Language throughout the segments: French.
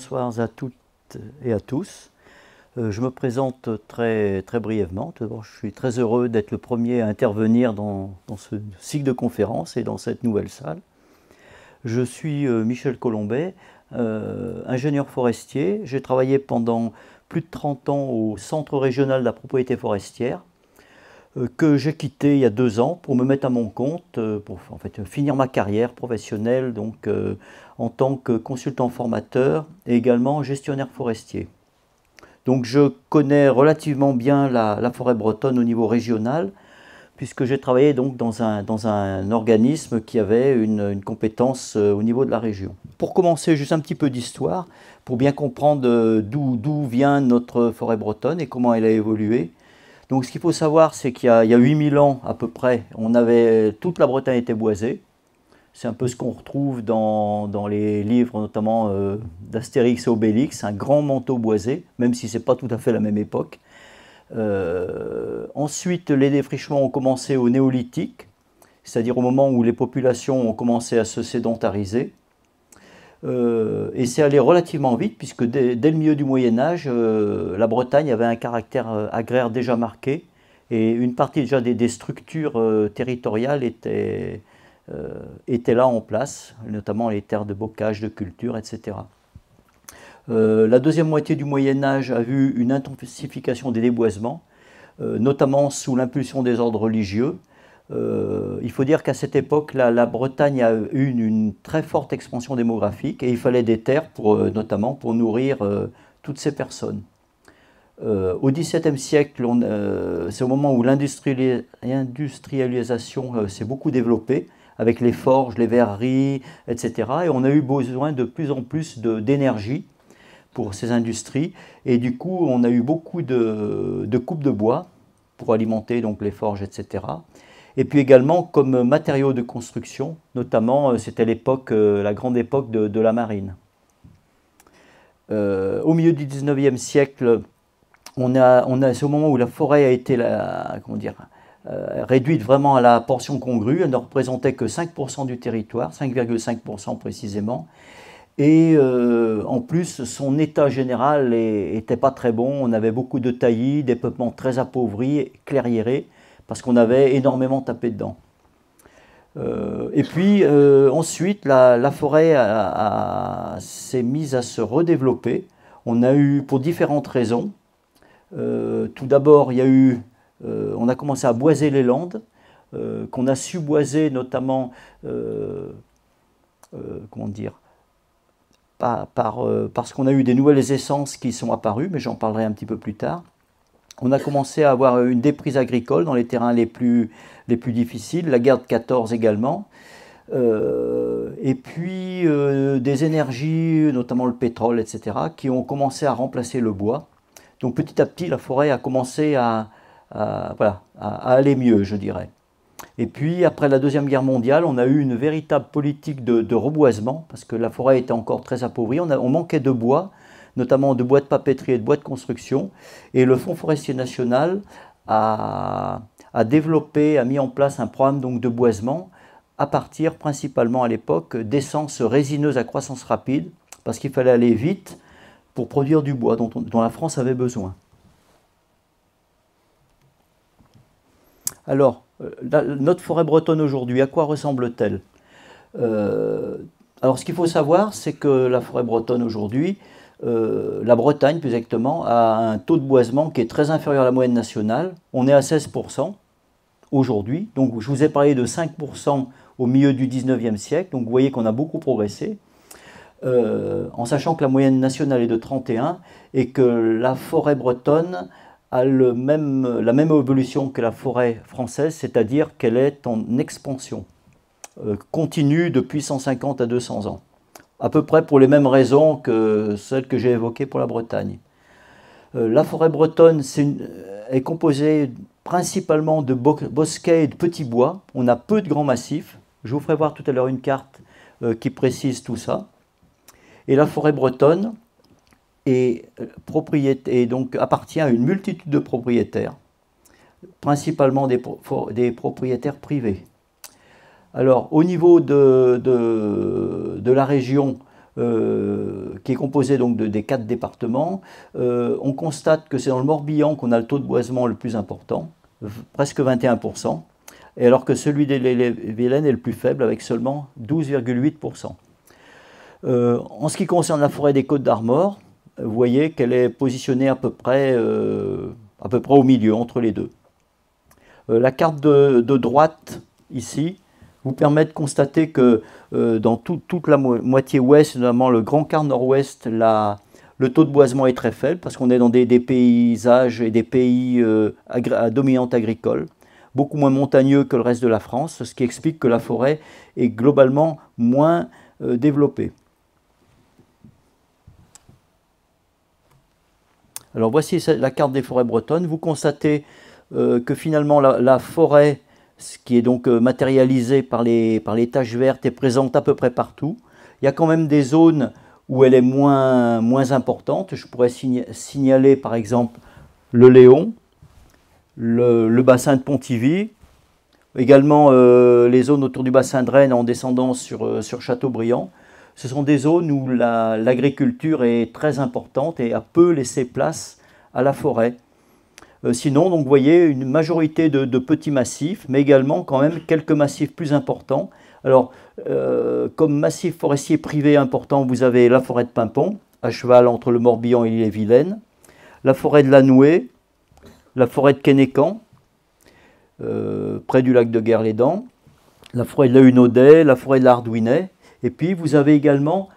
bonsoir à toutes et à tous. Je me présente très brièvement. Tout d'abord, je suis très heureux d'être le premier à intervenir dans ce cycle de conférences et dans cette nouvelle salle. Je suis Michel Colombet, ingénieur forestier. J'ai travaillé pendant plus de 30 ans au Centre régional de la propriété forestière, que j'ai quitté il y a 2 ans pour me mettre à mon compte, pour en fait, finir ma carrière professionnelle donc, en tant que consultant formateur et également gestionnaire forestier. Donc je connais relativement bien la forêt bretonne au niveau régional, puisque j'ai travaillé donc dans un organisme qui avait une compétence au niveau de la région. Pour commencer, juste un petit peu d'histoire, pour bien comprendre d'où vient notre forêt bretonne et comment elle a évolué. Donc ce qu'il faut savoir, c'est qu'il y a 8000 ans à peu près, toute la Bretagne était boisée. C'est un peu ce qu'on retrouve dans les livres, notamment d'Astérix et Obélix, un grand manteau boisé, même si ce n'est pas tout à fait la même époque. Ensuite, les défrichements ont commencé au néolithique, c'est-à-dire au moment où les populations ont commencé à se sédentariser. Et c'est allé relativement vite, puisque dès le milieu du Moyen-Âge, la Bretagne avait un caractère agraire déjà marqué, et une partie déjà des structures territoriales étaient là en place, notamment les terres de bocage, de culture, etc. La deuxième moitié du Moyen-Âge a vu une intensification des déboisements, notamment sous l'impulsion des ordres religieux. Il faut dire qu'à cette époque, la Bretagne a eu une très forte expansion démographique et il fallait des terres notamment pour nourrir toutes ces personnes. Au XVIIe siècle, c'est au moment où l'industrialisation s'est beaucoup développée, avec les forges, les verreries, etc. Et on a eu besoin de plus en plus d'énergie pour ces industries. Et du coup, on a eu beaucoup de coupes de bois pour alimenter donc, les forges, etc. Et puis également comme matériaux de construction, notamment c'était la grande époque de la marine. Au milieu du XIXe siècle, c'est au moment où la forêt a été réduite vraiment à la portion congrue. Elle ne représentait que 5% du territoire, 5,5% précisément. Et en plus, son état général n'était pas très bon. On avait beaucoup de taillis, des peuplements très appauvris, clairiérés, parce qu'on avait énormément tapé dedans. Et puis ensuite, la forêt s'est mise à se redévelopper. On a eu, pour différentes raisons, tout d'abord, on a commencé à boiser les landes, qu'on a su boiser notamment, comment dire, parce qu'on a eu des nouvelles essences qui sont apparues, mais j'en parlerai un petit peu plus tard. On a commencé à avoir une déprise agricole dans les terrains les plus difficiles, la guerre de 14 également, et puis des énergies, notamment le pétrole, etc., qui ont commencé à remplacer le bois. Donc petit à petit, la forêt a commencé à aller mieux, je dirais. Et puis, après la Deuxième Guerre mondiale, on a eu une véritable politique de reboisement, parce que la forêt était encore très appauvrie. On manquait de bois, notamment de bois de papeterie et de bois de construction. Et le Fonds forestier national a développé, a mis en place un programme donc, de boisement, à partir principalement à l'époque d'essences résineuses à croissance rapide, parce qu'il fallait aller vite pour produire du bois dont la France avait besoin. Alors, notre forêt bretonne aujourd'hui, à quoi ressemble-t-elle? Alors, ce qu'il faut savoir, c'est que la forêt bretonne aujourd'hui, la Bretagne plus exactement, a un taux de boisement qui est très inférieur à la moyenne nationale. On est à 16% aujourd'hui. Donc, je vous ai parlé de 5% au milieu du 19e siècle. Donc, vous voyez qu'on a beaucoup progressé. En sachant que la moyenne nationale est de 31 et que la forêt bretonne a la même évolution que la forêt française, c'est-à-dire qu'elle est en expansion continue depuis 150 à 200 ans, à peu près pour les mêmes raisons que celles que j'ai évoquées pour la Bretagne. La forêt bretonne est composée principalement de bosquets et de petits bois. On a peu de grands massifs. Je vous ferai voir tout à l'heure une carte qui précise tout ça. Et la forêt bretonne donc appartient à une multitude de propriétaires, principalement des propriétaires privés. Alors, au niveau de la région, qui est composé donc des 4 départements. On constate que c'est dans le Morbihan qu'on a le taux de boisement le plus important, presque 21%, et alors que celui d'Ille-et-Vilaine est le plus faible avec seulement 12,8%. En ce qui concerne la forêt des Côtes d'Armor, vous voyez qu'elle est positionnée à peu près au milieu, entre les deux. La carte de droite, ici, vous permet de constater que dans toute la moitié ouest, notamment le grand quart nord-ouest, le taux de boisement est très faible parce qu'on est dans des paysages et des pays à dominante agricole, beaucoup moins montagneux que le reste de la France, ce qui explique que la forêt est globalement moins développée. Alors voici la carte des forêts bretonnes. Vous constatez que finalement la forêt, ce qui est donc matérialisée par les taches vertes, est présente à peu près partout. Il y a quand même des zones où elle est moins importante. Je pourrais signaler par exemple le Léon, le bassin de Pontivy, également les zones autour du bassin de Rennes en descendant sur Châteaubriand. Ce sont des zones où l'agriculture est très importante et a peu laissé place à la forêt. Sinon, donc, vous voyez une majorité de petits massifs, mais également quand même quelques massifs plus importants. Alors, comme massif forestier privé important, vous avez la forêt de Pimpon, à cheval entre le Morbihan et l'Ille-et-Vilaine, la forêt de la Nouée, la forêt de Quénécan, près du lac de Guerre-les-Dents, la forêt de la Hunaudet, la forêt de l'Ardouinet. Et puis vous avez également,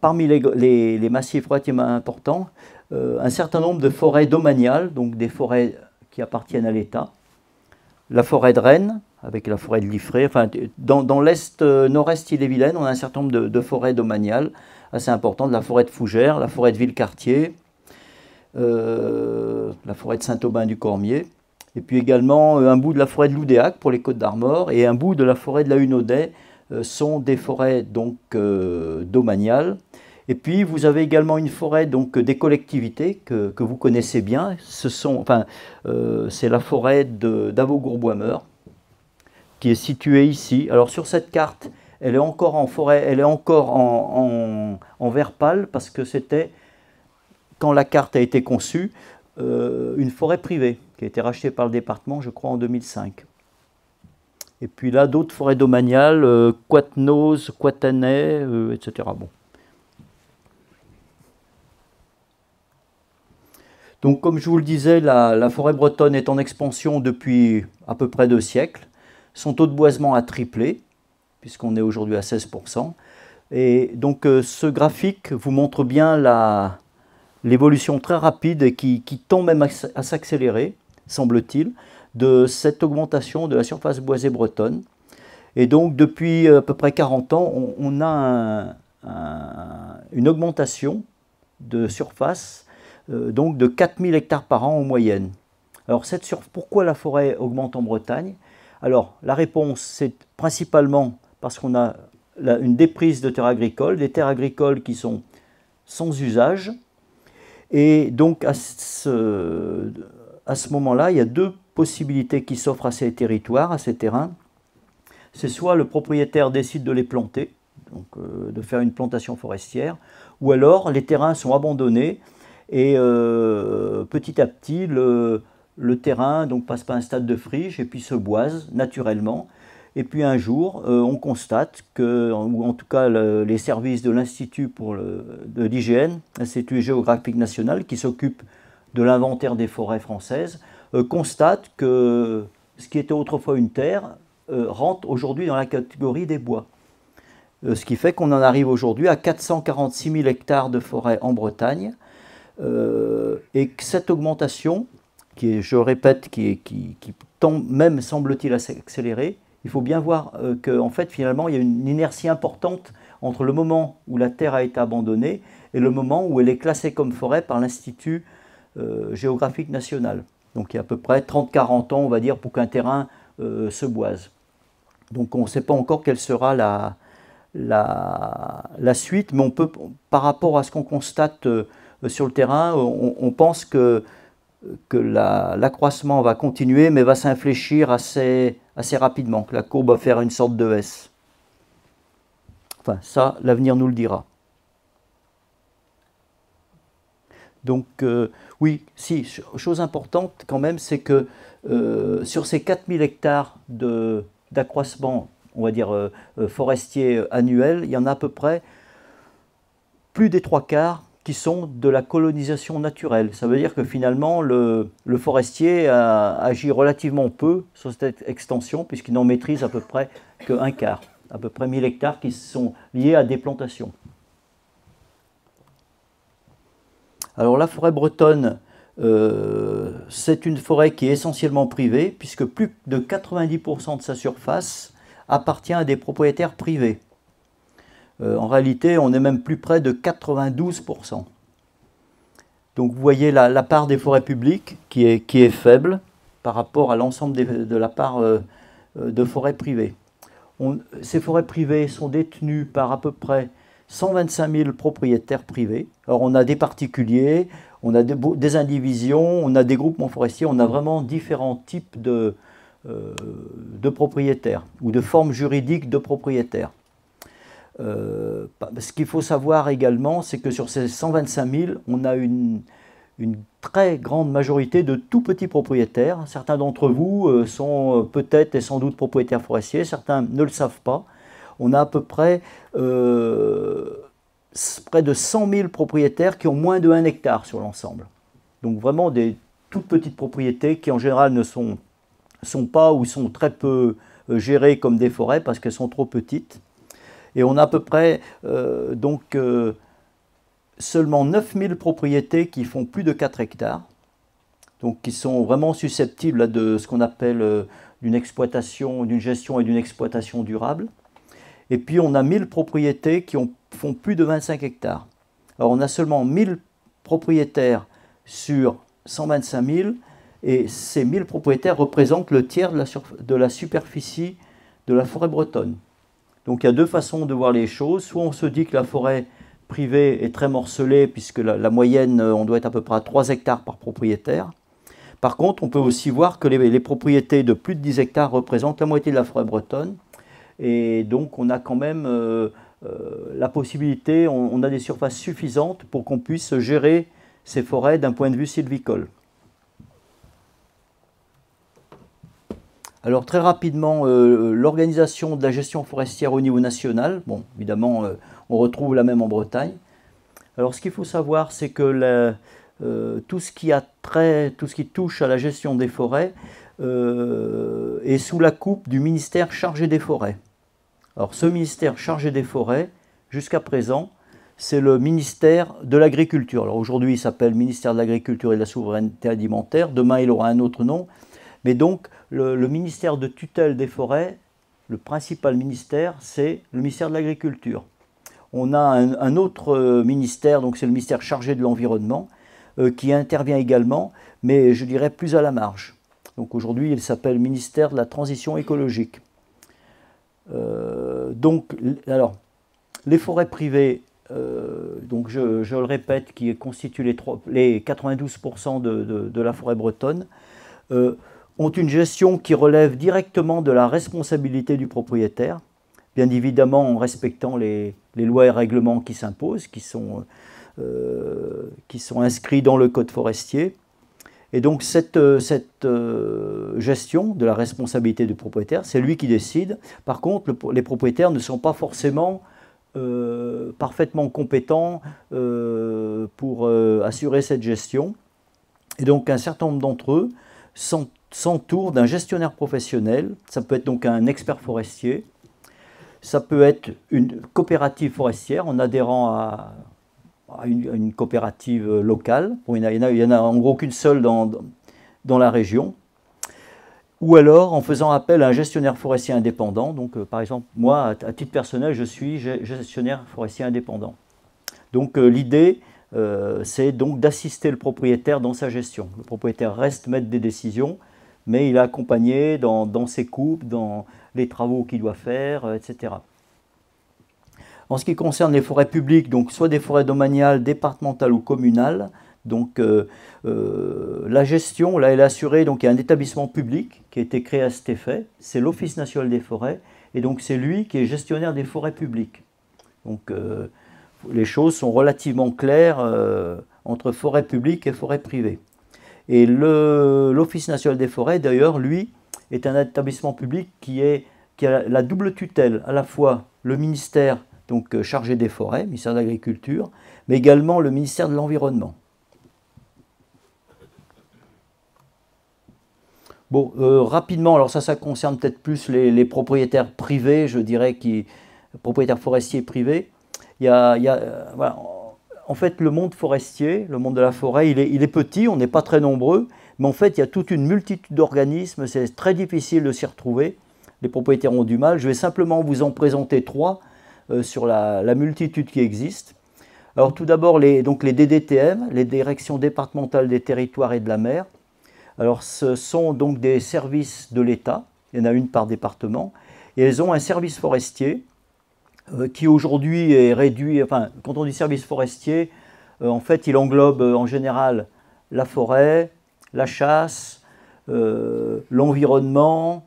parmi les massifs relativement importants, un certain nombre de forêts domaniales, donc des forêts qui appartiennent à l'État. La forêt de Rennes, avec la forêt de Liffré. Enfin, dans l'est, nord-est Ille-et-Vilaine, on a un certain nombre de forêts domaniales assez importantes. La forêt de Fougères, la forêt de Villecartier, la forêt de Saint-Aubin-du-Cormier. Et puis également un bout de la forêt de Loudéac pour les Côtes d'Armor et un bout de la forêt de la Hunaudet sont des forêts donc domaniales. Et puis vous avez également une forêt donc des collectivités que vous connaissez bien. C'est la forêt d'Avaux-Gourbois-Meure qui est située ici. Alors sur cette carte, elle est encore en forêt, elle est encore en vert pâle parce que c'était, quand la carte a été conçue, une forêt privée qui a été rachetée par le département, je crois, en 2005. Et puis là, d'autres forêts domaniales, Quatenoz, Quatanais, etc. Bon. Donc, comme je vous le disais, la forêt bretonne est en expansion depuis à peu près 2 siècles. Son taux de boisement a triplé, puisqu'on est aujourd'hui à 16%. Et donc, ce graphique vous montre bien l'évolution très rapide et qui tend même à s'accélérer, semble-t-il, de cette augmentation de la surface boisée bretonne. Et donc, depuis à peu près 40 ans, on a une augmentation de surface donc de 4000 hectares par an en moyenne. Alors, pourquoi la forêt augmente en Bretagne? Alors, la réponse, c'est principalement parce qu'on a une déprise de terres agricoles, des terres agricoles qui sont sans usage. Et donc, à ce moment-là, il y a 2 possibilités qui s'offrent à ces territoires, à ces terrains. C'est soit le propriétaire décide de les planter, donc de faire une plantation forestière, ou alors les terrains sont abandonnés et petit à petit le terrain donc, passe par un stade de friche et puis se boise naturellement. Et puis un jour, on constate que, ou en tout cas les services de l'Institut de l'IGN, l'Institut géographique national, qui s'occupe de l'inventaire des forêts françaises, constate que ce qui était autrefois une terre rentre aujourd'hui dans la catégorie des bois. Ce qui fait qu'on en arrive aujourd'hui à 446 000 hectares de forêt en Bretagne, et que cette augmentation, qui est, je répète, qui tend même, semble-t-il, à s'accélérer, il faut bien voir qu'en fait, finalement, il y a une inertie importante entre le moment où la terre a été abandonnée et le moment où elle est classée comme forêt par l'Institut géographique national. Donc il y a à peu près 30-40 ans, on va dire, pour qu'un terrain se boise. Donc on ne sait pas encore quelle sera la suite, mais on peut, par rapport à ce qu'on constate sur le terrain, on pense que l'accroissement va continuer, mais va s'infléchir assez rapidement, que la courbe va faire une sorte de S. Enfin, ça, l'avenir nous le dira. Donc, oui, si, chose importante quand même, c'est que sur ces 4000 hectares d'accroissement, on va dire forestier annuel, il y en a à peu près plus des 3/4 qui sont de la colonisation naturelle. Ça veut dire que finalement, le forestier agit relativement peu sur cette extension, puisqu'il n'en maîtrise à peu près qu'un quart, à peu près 1000 hectares qui sont liés à des plantations. Alors la forêt bretonne, c'est une forêt qui est essentiellement privée, puisque plus de 90% de sa surface appartient à des propriétaires privés. En réalité, on est même plus près de 92%. Donc vous voyez la part des forêts publiques qui est faible par rapport à l'ensemble de la part de forêts privées. Ces forêts privées sont détenues par à peu près 125 000 propriétaires privés. Alors on a des particuliers, on a des indivisions, on a des groupements forestiers, on a vraiment différents types de propriétaires ou de formes juridiques de propriétaires. Ce qu'il faut savoir également, c'est que sur ces 125 000, on a une très grande majorité de tout petits propriétaires. Certains d'entre vous sont peut-être et sans doute propriétaires forestiers, certains ne le savent pas. On a à peu près de 100 000 propriétaires qui ont moins de 1 hectare sur l'ensemble. Donc vraiment des toutes petites propriétés qui en général ne sont pas ou sont très peu gérées comme des forêts parce qu'elles sont trop petites. Et on a à peu près seulement 9000 propriétés qui font plus de 4 hectares, donc qui sont vraiment susceptibles là, de ce qu'on appelle d'une exploitation, d'une gestion et d'une exploitation durable. Et puis on a 1000 propriétés qui font plus de 25 hectares. Alors on a seulement 1000 propriétaires sur 125 000, et ces 1000 propriétaires représentent le tiers de la superficie de la forêt bretonne. Donc il y a deux façons de voir les choses. Soit on se dit que la forêt privée est très morcelée, puisque la moyenne, on doit être à peu près à 3 hectares par propriétaire. Par contre, on peut aussi voir que les propriétés de plus de 10 hectares représentent la moitié de la forêt bretonne. Et donc on a quand même la possibilité, on a des surfaces suffisantes pour qu'on puisse gérer ces forêts d'un point de vue sylvicole. Alors très rapidement, l'organisation de la gestion forestière au niveau national, bon évidemment on retrouve la même en Bretagne. Alors ce qu'il faut savoir, c'est que tout ce qui touche à la gestion des forêts est sous la coupe du ministère chargé des forêts. Alors ce ministère chargé des forêts, jusqu'à présent, c'est le ministère de l'Agriculture. Alors aujourd'hui il s'appelle ministère de l'Agriculture et de la Souveraineté Alimentaire, demain il aura un autre nom. Mais donc, le ministère de tutelle des forêts, le principal ministère, c'est le ministère de l'Agriculture. On a un autre ministère, donc c'est le ministère chargé de l'Environnement, qui intervient également, mais je dirais plus à la marge. Donc aujourd'hui, il s'appelle ministère de la Transition écologique. Alors, les forêts privées, donc je le répète, qui constituent les 92% de la forêt bretonne, ont une gestion qui relève directement de la responsabilité du propriétaire, bien évidemment en respectant les lois et règlements qui s'imposent, qui sont inscrits dans le code forestier. Et donc cette gestion de la responsabilité du propriétaire, c'est lui qui décide. Par contre, les propriétaires ne sont pas forcément parfaitement compétents pour assurer cette gestion. Et donc un certain nombre d'entre eux s'entoure d'un gestionnaire professionnel. Ça peut être donc un expert forestier, ça peut être une coopérative forestière en adhérant à une coopérative locale. Bon, il y en a en gros qu'une seule dans la région, ou alors en faisant appel à un gestionnaire forestier indépendant. Donc par exemple, moi à titre personnel, je suis gestionnaire forestier indépendant. Donc l'idée, c'est donc d'assister le propriétaire dans sa gestion. Le propriétaire reste maître des décisions, mais il est accompagné dans ses coupes, dans les travaux qu'il doit faire, etc. En ce qui concerne les forêts publiques, donc soit des forêts domaniales, départementales ou communales, donc la gestion, là, elle est assurée, donc il y a un établissement public qui a été créé à cet effet, c'est l'Office national des forêts, et donc c'est lui qui est gestionnaire des forêts publiques. Donc les choses sont relativement claires entre forêt publique et forêt privée. Et l'Office national des forêts, d'ailleurs, lui, est un établissement public qui a la double tutelle, à la fois le ministère donc, chargé des forêts, ministère de l'Agriculture, mais également le ministère de l'Environnement. Bon, rapidement, alors ça concerne peut-être plus les propriétaires privés, je dirais, propriétaires forestiers privés. Voilà. En fait, le monde forestier, le monde de la forêt, il est petit, on n'est pas très nombreux, mais en fait, il y a toute une multitude d'organismes, c'est très difficile de s'y retrouver. Les propriétaires ont du mal. Je vais simplement vous en présenter 3 sur la multitude qui existe. Alors tout d'abord, donc les DDTM, les Directions départementales des territoires et de la mer. Alors ce sont donc des services de l'État, il y en a une par département, et elles ont un service forestier qui aujourd'hui est réduit, enfin quand on dit service forestier, en fait il englobe en général la forêt, la chasse, l'environnement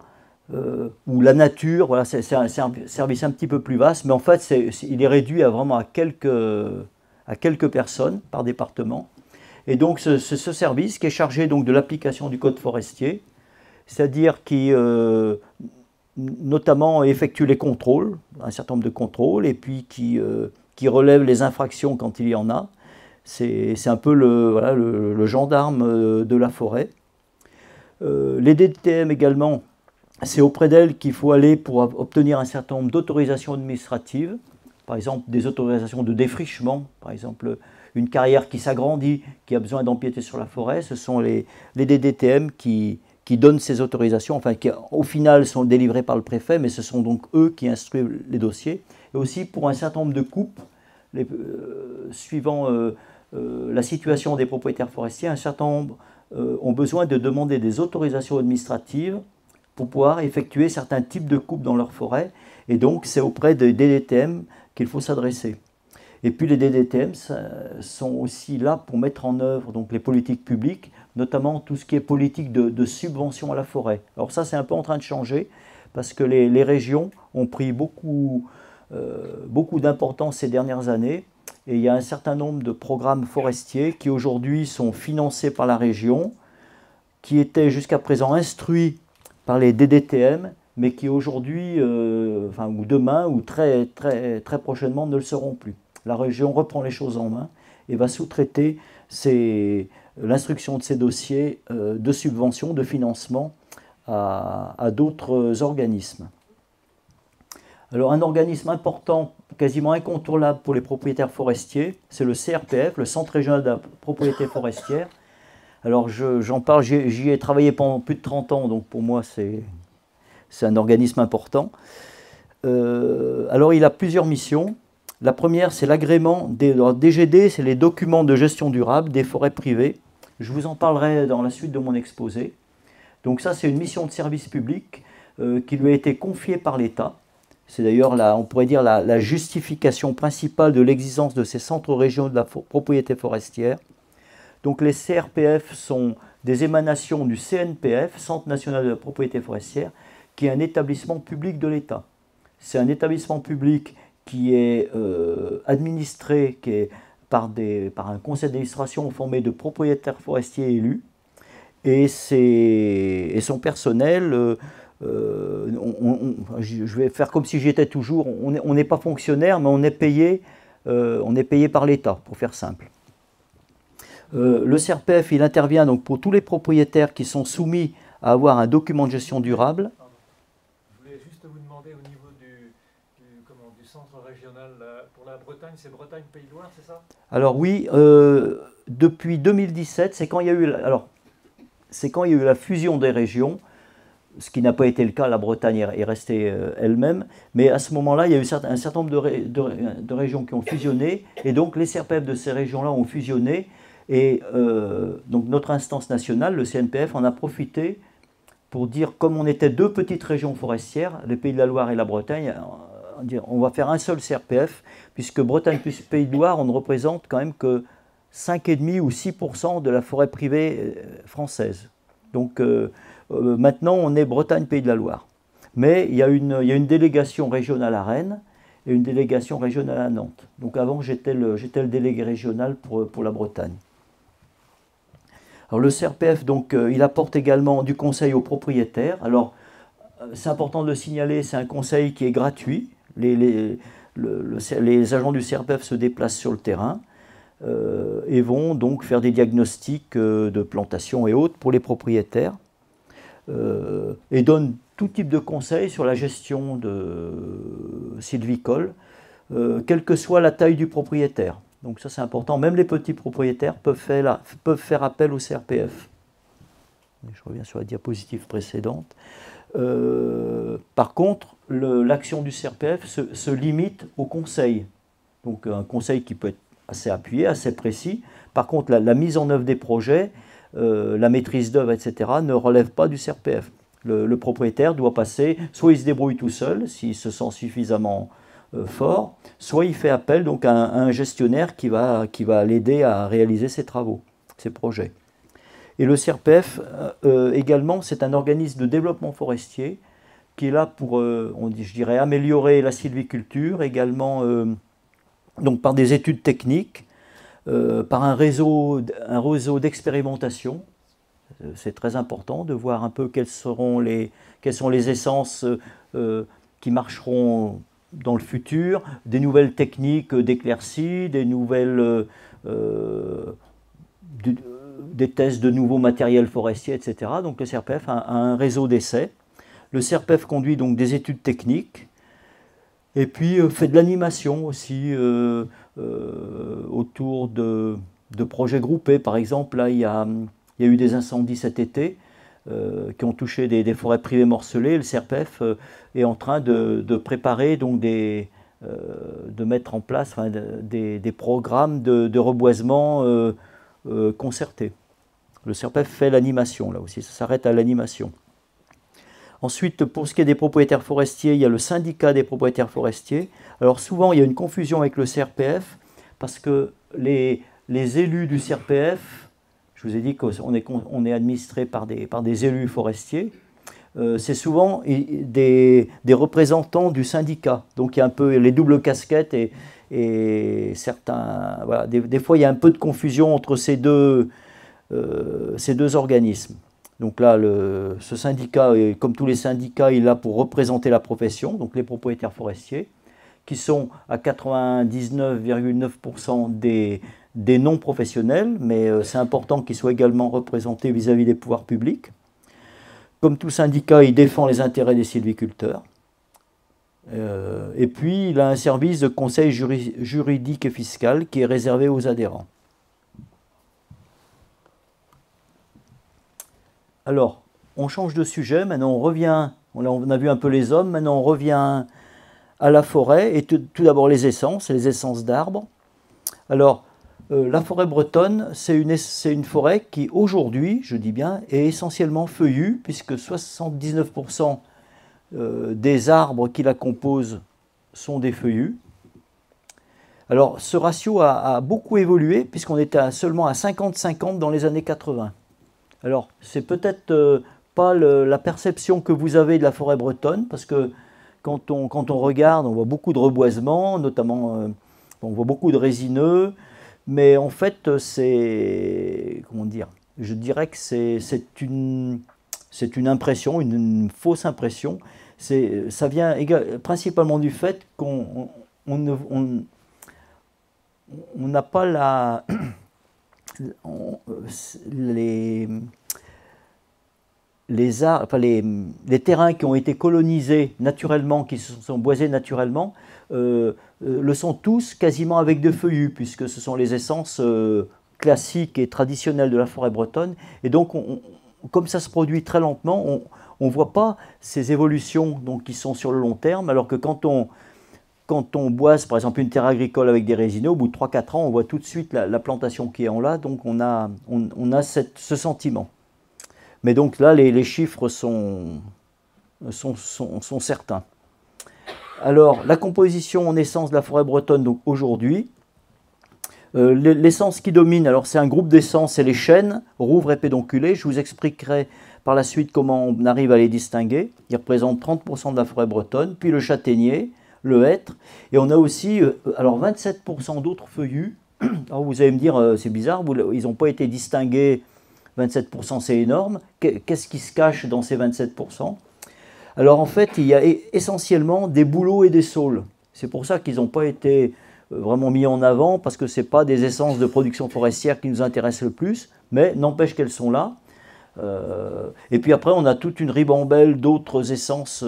ou la nature. Voilà, c'est un service un petit peu plus vaste, mais en fait il est réduit vraiment à quelques personnes par département. Et donc ce service qui est chargé donc de l'application du code forestier, c'est-à-dire qui notamment effectue les contrôles, un certain nombre de contrôles, et puis qui relève les infractions quand il y en a. C'est un peu le gendarme de la forêt. Les DDTM également, c'est auprès d'elles qu'il faut aller pour obtenir un certain nombre d'autorisations administratives, par exemple des autorisations de défrichement, par exemple une carrière qui s'agrandit, qui a besoin d'empiéter sur la forêt, ce sont les DDTM qui donnent ces autorisations, enfin qui au final sont délivrées par le préfet, mais ce sont donc eux qui instruisent les dossiers. Et aussi pour un certain nombre de coupes, suivant la situation des propriétaires forestiers, un certain nombre ont besoin de demander des autorisations administratives pour pouvoir effectuer certains types de coupes dans leur forêt, et donc c'est auprès des DDTM qu'il faut s'adresser. Et puis les DDTM sont aussi là pour mettre en œuvre donc, les politiques publiques, notamment tout ce qui est politique de subvention à la forêt. Alors ça c'est un peu en train de changer, parce que les régions ont pris beaucoup d'importance ces dernières années, et il y a un certain nombre de programmes forestiers qui aujourd'hui sont financés par la région, qui étaient jusqu'à présent instruits par les DDTM, mais qui aujourd'hui, ou demain, ou très prochainement, ne le seront plus. La région reprend les choses en main et va sous-traiter l'instruction de ces dossiers de subvention, de financement à d'autres organismes. Alors un organisme important, quasiment incontournable pour les propriétaires forestiers, c'est le CRPF, le Centre régional de la propriété forestière. Alors j'en parle, j'y ai travaillé pendant plus de 30 ans, donc pour moi c'est un organisme important. Alors il a plusieurs missions. La première, c'est l'agrément des DGD, c'est les documents de gestion durable des forêts privées. Je vous en parlerai dans la suite de mon exposé. Donc ça, c'est une mission de service public qui lui a été confiée par l'État. C'est d'ailleurs, on pourrait dire, la justification principale de l'existence de ces centres régionaux de la propriété forestière. Donc les CRPF sont des émanations du CNPF, Centre national de la propriété forestière, qui est un établissement public de l'État. C'est un établissement public qui est administré par un conseil d'administration formé de propriétaires forestiers élus, et son personnel, je vais faire comme si j'y étais toujours, on n'est pas fonctionnaire, mais on est payé par l'État, pour faire simple. Le CRPF, il intervient donc pour tous les propriétaires qui sont soumis à avoir un document de gestion durable. Je voulais juste vous demander au niveau du centre régional pour la Bretagne, c'est Bretagne Pays de Loire, c'est ça? Alors oui, depuis 2017, c'est quand il y a eu la fusion des régions, ce qui n'a pas été le cas, la Bretagne est restée elle-même, mais à ce moment-là, il y a eu un certain nombre de régions qui ont fusionné, et donc les CRPF de ces régions-là ont fusionné, et donc notre instance nationale, le CNPF, en a profité pour dire, comme on était deux petites régions forestières, les Pays de la Loire et la Bretagne, on va faire un seul CRPF, puisque Bretagne plus Pays de Loire, on ne représente quand même que 5,5 ou 6% de la forêt privée française. Donc maintenant, on est Bretagne Pays de la Loire. Mais il y a une délégation régionale à Rennes, et une délégation régionale à Nantes. Donc avant, j'étais le délégué régional pour la Bretagne. Alors le CRPF, donc, il apporte également du conseil aux propriétaires. Alors, c'est important de le signaler, c'est un conseil qui est gratuit. Les agents du CRPF se déplacent sur le terrain et vont donc faire des diagnostics de plantation et autres pour les propriétaires et donnent tout type de conseils sur la gestion de sylvicole, quelle que soit la taille du propriétaire. Donc ça c'est important, même les petits propriétaires peuvent faire appel au CRPF. Je reviens sur la diapositive précédente. Par contre, l'action du CRPF se limite au conseil. Donc un conseil qui peut être assez appuyé, assez précis. Par contre, la mise en œuvre des projets, la maîtrise d'œuvre, etc., ne relève pas du CRPF. Le propriétaire doit passer, soit il se débrouille tout seul, s'il se sent suffisamment fort, soit il fait appel donc, à un gestionnaire qui va l'aider à réaliser ses travaux, ses projets. Et le CRPF, également, c'est un organisme de développement forestier qui est là pour, je dirais, améliorer la sylviculture, également donc par des études techniques, par un réseau d'expérimentation. C'est très important de voir un peu quelles sont les essences qui marcheront dans le futur, des nouvelles techniques d'éclaircie, des tests de nouveaux matériels forestiers, etc. Donc le CRPF a un réseau d'essais. Le CRPF conduit donc des études techniques et puis fait de l'animation aussi autour de projets groupés. Par exemple, là, il y a eu des incendies cet été qui ont touché des forêts privées morcelées. Le CRPF est en train de préparer, donc de mettre en place des programmes de reboisement concertés. Le CRPF fait l'animation, là aussi, ça s'arrête à l'animation. Ensuite, pour ce qui est des propriétaires forestiers, il y a le syndicat des propriétaires forestiers. Alors souvent, il y a une confusion avec le CRPF, parce que les élus du CRPF, je vous ai dit qu'on est administré par des élus forestiers, c'est souvent des représentants du syndicat. Donc il y a un peu les doubles casquettes et certains... Voilà, des fois, il y a un peu de confusion entre ces deux organismes. Donc là, ce syndicat, comme tous les syndicats, il est là pour représenter la profession, donc les propriétaires forestiers, qui sont à 99,9% des non-professionnels, mais c'est important qu'ils soient également représentés vis-à-vis des pouvoirs publics. Comme tout syndicat, il défend les intérêts des sylviculteurs. Et puis, il a un service de conseil juridique et fiscal qui est réservé aux adhérents. Alors, on change de sujet, maintenant on revient, on a vu un peu les hommes, maintenant on revient à la forêt, et tout d'abord les essences d'arbres. Alors, la forêt bretonne, c'est une forêt qui aujourd'hui, je dis bien, est essentiellement feuillue, puisque 79% des arbres qui la composent sont des feuillus. Alors, ce ratio a beaucoup évolué, puisqu'on était seulement à 50-50 dans les années 80. Alors, c'est peut-être pas la perception que vous avez de la forêt bretonne, parce que quand on regarde, on voit beaucoup de reboisement, notamment, on voit beaucoup de résineux, mais en fait, c'est, comment dire, je dirais que c'est une impression, une fausse impression. Ça vient principalement du fait qu'on n'a pas les terrains qui ont été colonisés naturellement, qui se sont boisés naturellement, le sont tous quasiment avec de feuillus, puisque ce sont les essences classiques et traditionnelles de la forêt bretonne. Et donc, comme ça se produit très lentement, on ne voit pas ces évolutions donc, qui sont sur le long terme, alors que quand on boise par exemple une terre agricole avec des résineux, au bout de 3-4 ans, on voit tout de suite la plantation qui est en là, donc on a ce sentiment. Mais donc là, les chiffres sont certains. Alors, la composition en essence de la forêt bretonne, donc aujourd'hui, l'essence qui domine, alors c'est un groupe d'essences, c'est les chênes, rouvres et pédonculés. Je vous expliquerai par la suite comment on arrive à les distinguer. Ils représentent 30% de la forêt bretonne, puis le châtaignier, le hêtre. Et on a aussi alors 27% d'autres feuillus. Alors vous allez me dire, c'est bizarre, ils n'ont pas été distingués, 27% c'est énorme. Qu'est-ce qui se cache dans ces 27%? Alors en fait, il y a essentiellement des bouleaux et des saules. C'est pour ça qu'ils n'ont pas été vraiment mis en avant, parce que ce n'est pas des essences de production forestière qui nous intéressent le plus, mais n'empêche qu'elles sont là. Et puis après, on a toute une ribambelle d'autres essences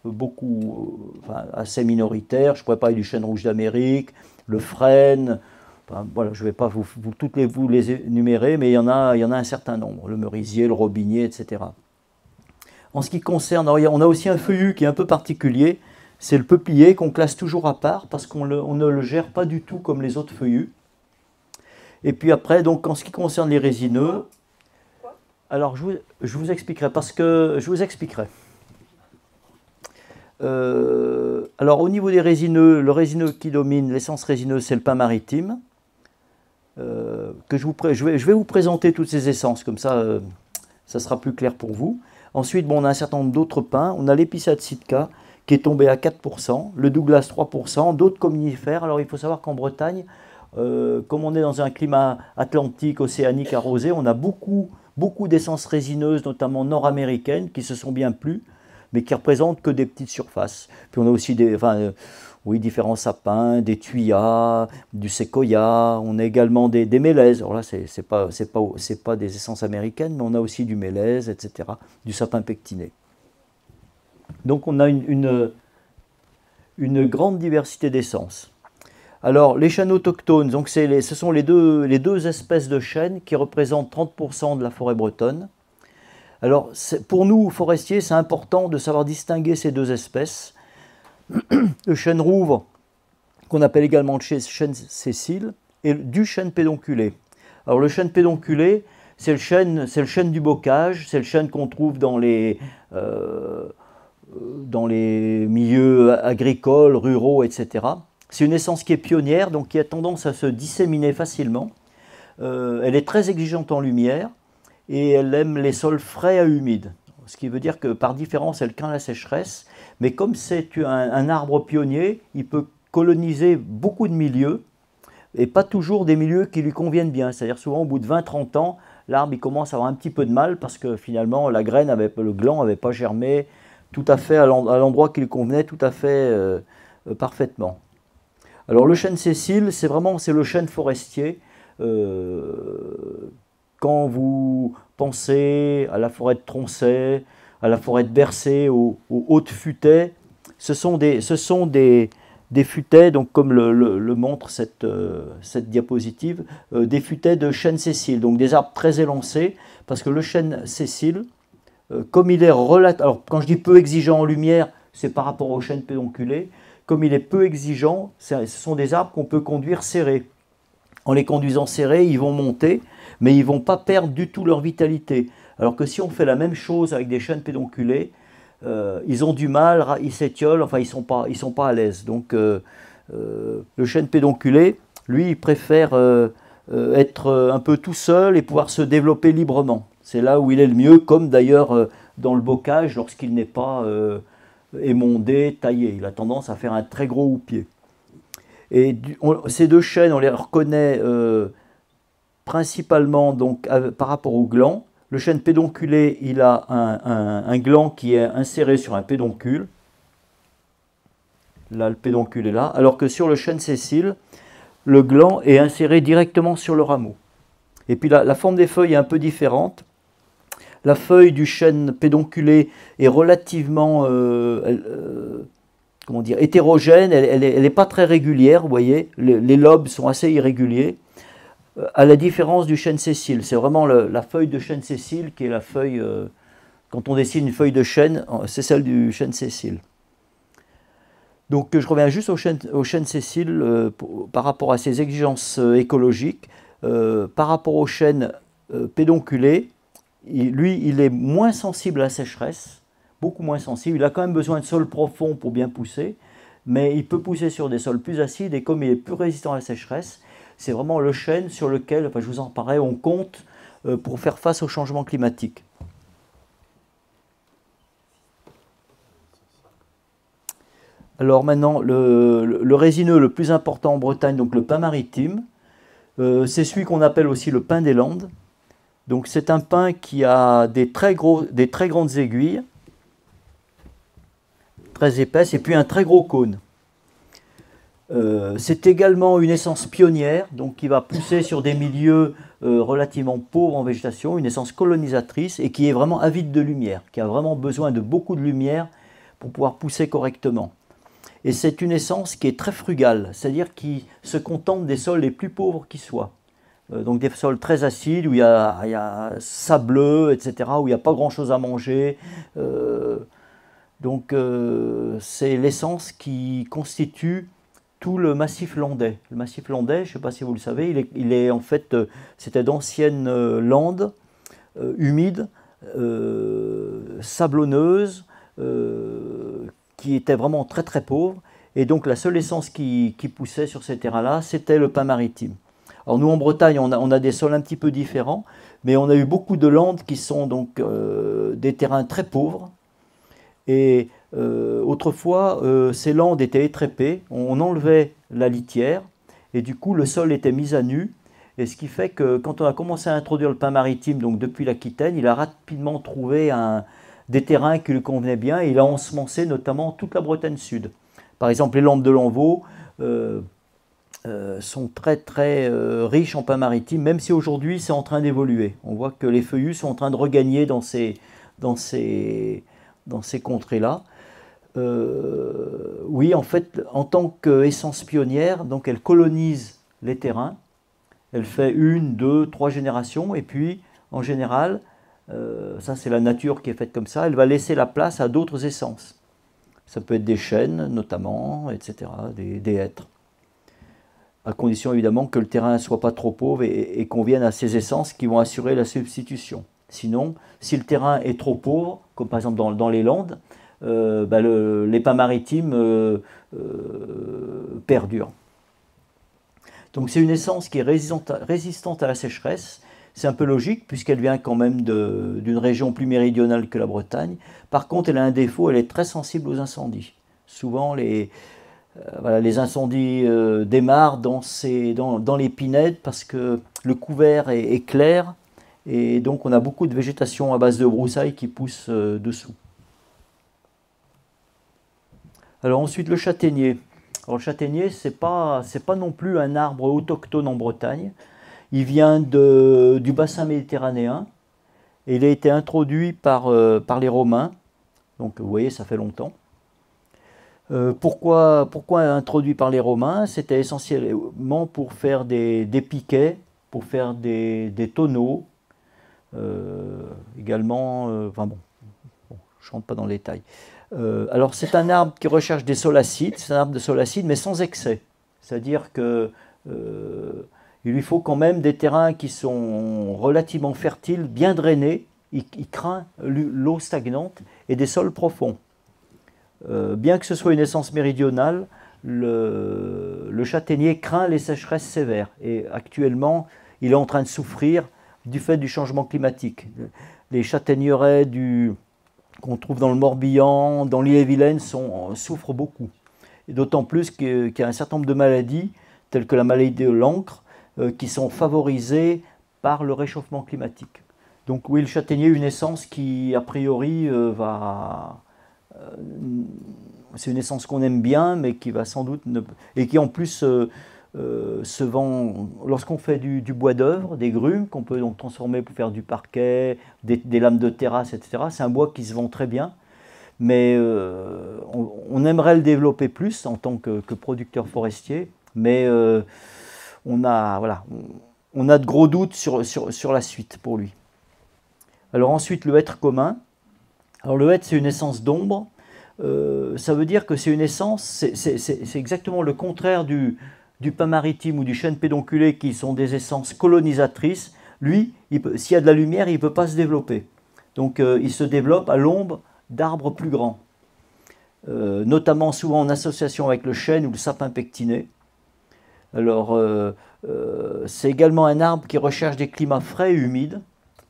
enfin, assez minoritaires. Je pourrais parler du chêne rouge d'Amérique, le frêne. Enfin, voilà, je ne vais pas toutes vous les énumérer, mais il y en a un certain nombre. Le merisier, le robinier, etc. En ce qui concerne, on a aussi un feuillu qui est un peu particulier, c'est le peuplier qu'on classe toujours à part parce qu'on ne le gère pas du tout comme les autres feuillus. Et puis après, donc, en ce qui concerne les résineux, alors je vous expliquerai, parce que je vous expliquerai. Alors au niveau des résineux, le résineux qui domine, l'essence résineuse, c'est le pin maritime. Je vais vous présenter toutes ces essences, comme ça, ça sera plus clair pour vous. Ensuite, bon, on a un certain nombre d'autres pins. On a l'épicate sitka qui est tombé à 4%, le Douglas 3%, d'autres communifères. Alors il faut savoir qu'en Bretagne, comme on est dans un climat atlantique, océanique, arrosé, on a beaucoup d'essences résineuses, notamment nord-américaines, qui se sont bien plues, mais qui représentent que des petites surfaces. Puis on a aussi différents sapins, des thuyas, du séquoia, on a également des mélèzes. Alors là, c'est pas des essences américaines, mais on a aussi du mélèze, etc., du sapin pectiné. Donc on a une grande diversité d'essences. Alors les chênes autochtones, donc ce sont les deux espèces de chênes qui représentent 30% de la forêt bretonne. Alors pour nous, forestiers, c'est important de savoir distinguer ces deux espèces. Le chêne rouvre, qu'on appelle également le chêne sessile, et du chêne pédonculé. Alors le chêne pédonculé, c'est le chêne du bocage, c'est le chêne qu'on trouve dans les milieux agricoles, ruraux, etc. C'est une essence qui est pionnière, donc qui a tendance à se disséminer facilement. Elle est très exigeante en lumière et elle aime les sols frais à humides. Ce qui veut dire que par différence, elle craint la sécheresse. Mais comme c'est un arbre pionnier, il peut coloniser beaucoup de milieux et pas toujours des milieux qui lui conviennent bien. C'est-à-dire souvent au bout de 20-30 ans, l'arbre il commence à avoir un petit peu de mal parce que finalement le gland n'avait pas germé tout à fait à l'endroit qui lui convenait tout à fait parfaitement. Alors le chêne sessile, c'est le chêne forestier. Quand vous pensez à la forêt de Tronchet, à la forêt de Bercé, aux hautes futaies, ce sont des futaies, donc comme le montre cette diapositive, des futaies de chêne sessile, donc des arbres très élancés, parce que le chêne sessile, comme il est alors quand je dis peu exigeant en lumière, c'est par rapport au chêne pédonculé, comme il est peu exigeant, ce sont des arbres qu'on peut conduire serrés. En les conduisant serrés, ils vont monter, mais ils ne vont pas perdre du tout leur vitalité. Alors que si on fait la même chose avec des chênes pédonculés, ils ont du mal, ils s'étiolent, enfin ils ne sont pas à l'aise. Donc le chêne pédonculé, lui, il préfère être un peu tout seul et pouvoir se développer librement. C'est là où il est le mieux, comme d'ailleurs dans le bocage, lorsqu'il n'est pas émondé, taillé. Il a tendance à faire un très gros houppier. Et ces deux chênes, on les reconnaît principalement donc, par rapport au gland. Le chêne pédonculé, il a un gland qui est inséré sur un pédoncule. Là, le pédoncule est là. Alors que sur le chêne sessile, le gland est inséré directement sur le rameau. Et puis la forme des feuilles est un peu différente. La feuille du chêne pédonculé est relativement hétérogène, elle n'est pas très régulière, vous voyez, les lobes sont assez irréguliers, à la différence du chêne sessile. C'est vraiment la feuille de chêne sessile qui est la feuille, quand on dessine une feuille de chêne, c'est celle du chêne sessile. Donc je reviens juste au chêne sessile par rapport à ses exigences écologiques. Par rapport au chêne pédonculé, lui, il est moins sensible à la sécheresse, beaucoup moins sensible. Il a quand même besoin de sol profond pour bien pousser, mais il peut pousser sur des sols plus acides, et comme il est plus résistant à la sécheresse, c'est vraiment le chêne sur lequel, enfin, je vous en parlerai, on compte pour faire face au changement climatique. Alors maintenant, le résineux le plus important en Bretagne, donc le pin maritime, c'est celui qu'on appelle aussi le pin des Landes. Donc c'est un pin qui a des très grandes aiguilles, très épaisses, et puis un très gros cône. C'est également une essence pionnière, donc qui va pousser sur des milieux relativement pauvres en végétation, une essence colonisatrice et qui est vraiment avide de lumière, qui a vraiment besoin de beaucoup de lumière pour pouvoir pousser correctement. Et c'est une essence qui est très frugale, c'est-à-dire qui se contente des sols les plus pauvres qui soient. Donc des sols très acides, où il y a sableux, etc., où il n'y a pas grand-chose à manger. C'est l'essence qui constitue tout le massif landais. Le massif landais, je ne sais pas si vous le savez, il est en fait, c'était d'anciennes landes humides, sablonneuses, qui étaient vraiment très très pauvres. Et donc la seule essence qui poussait sur ces terrains-là, c'était le pin maritime. Alors nous en Bretagne, on a des sols un petit peu différents, mais on a eu beaucoup de landes qui sont donc des terrains très pauvres. Et autrefois, ces landes étaient étrépées, on enlevait la litière, et du coup le sol était mis à nu. Et ce qui fait que quand on a commencé à introduire le pin maritime, donc depuis l'Aquitaine, il a rapidement trouvé des terrains qui lui convenaient bien, et il a ensemencé notamment toute la Bretagne sud. Par exemple, les Landes de l'Envaux sont très très riches en pin maritime, même si aujourd'hui c'est en train d'évoluer. On voit que les feuillus sont en train de regagner dans ces contrées-là. Oui, en fait, en tant qu'essence pionnière, donc elle colonise les terrains. Elle fait 1, 2, 3 générations, et puis en général, ça c'est la nature qui est faite comme ça, elle va laisser la place à d'autres essences. Ça peut être des chênes notamment, etc., des hêtres. À condition évidemment que le terrain ne soit pas trop pauvre et convienne à ces essences qui vont assurer la substitution. Sinon, si le terrain est trop pauvre, comme par exemple dans les Landes, les pins maritimes perdurent. Donc c'est une essence qui est résistante à la sécheresse. C'est un peu logique puisqu'elle vient quand même d'une région plus méridionale que la Bretagne. Par contre, elle a un défaut, elle est très sensible aux incendies. Souvent, les incendies démarrent dans les pinèdes parce que le couvert est clair et donc on a beaucoup de végétation à base de broussailles qui pousse dessous. Alors ensuite, le châtaignier. Alors, le châtaignier, c'est pas non plus un arbre autochtone en Bretagne. Il vient du bassin méditerranéen et il a été introduit par les Romains. Donc vous voyez, ça fait longtemps. Pourquoi introduit par les Romains? C'était essentiellement pour faire des piquets, pour faire des tonneaux, également, je ne rentre pas dans les détails. Alors c'est un arbre qui recherche des sols acides, c'est un arbre de sol acide, mais sans excès. C'est-à-dire que il lui faut quand même des terrains qui sont relativement fertiles, bien drainés. Il craint l'eau stagnante et des sols profonds. Bien que ce soit une essence méridionale, le châtaignier craint les sécheresses sévères. Et actuellement, il est en train de souffrir du fait du changement climatique. Les châtaigneraies qu'on trouve dans le Morbihan, dans l'île-et-Vilaine, souffrent beaucoup. Et d'autant plus qu'il y a un certain nombre de maladies, telles que la maladie de l'encre, qui sont favorisées par le réchauffement climatique. Donc oui, le châtaignier est une essence qui, a priori, c'est une essence qu'on aime bien, mais qui va sans doute... et qui en plus se vend... Lorsqu'on fait du bois d'œuvre, des grumes, qu'on peut donc transformer pour faire du parquet, des lames de terrasse, etc. C'est un bois qui se vend très bien, mais on aimerait le développer plus en tant que producteur forestier, mais on a de gros doutes sur la suite pour lui. Alors ensuite, le hêtre commun. Alors le hêtre, c'est une essence d'ombre. Ça veut dire que c'est une essence, c'est exactement le contraire du pin maritime ou du chêne pédonculé qui sont des essences colonisatrices. Lui, s'il y a de la lumière, il ne peut pas se développer. Donc il se développe à l'ombre d'arbres plus grands. Notamment souvent en association avec le chêne ou le sapin pectiné. Alors c'est également un arbre qui recherche des climats frais et humides.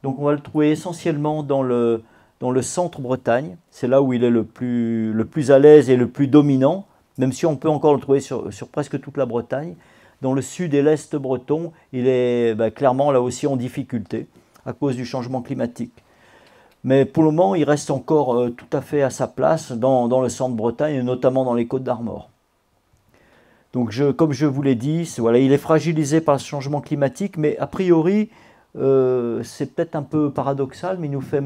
Donc on va le trouver essentiellement dans le centre Bretagne. C'est là où il est le plus à l'aise et le plus dominant même si on peut encore le trouver sur presque toute la Bretagne. Dans le sud et l'est breton, il est clairement là aussi en difficulté à cause du changement climatique. Mais pour le moment, il reste encore tout à fait à sa place dans le centre Bretagne, et notamment dans les Côtes d'Armor. Donc comme je vous l'ai dit, voilà, il est fragilisé par le changement climatique, mais a priori, c'est peut-être un peu paradoxal, mais il nous fait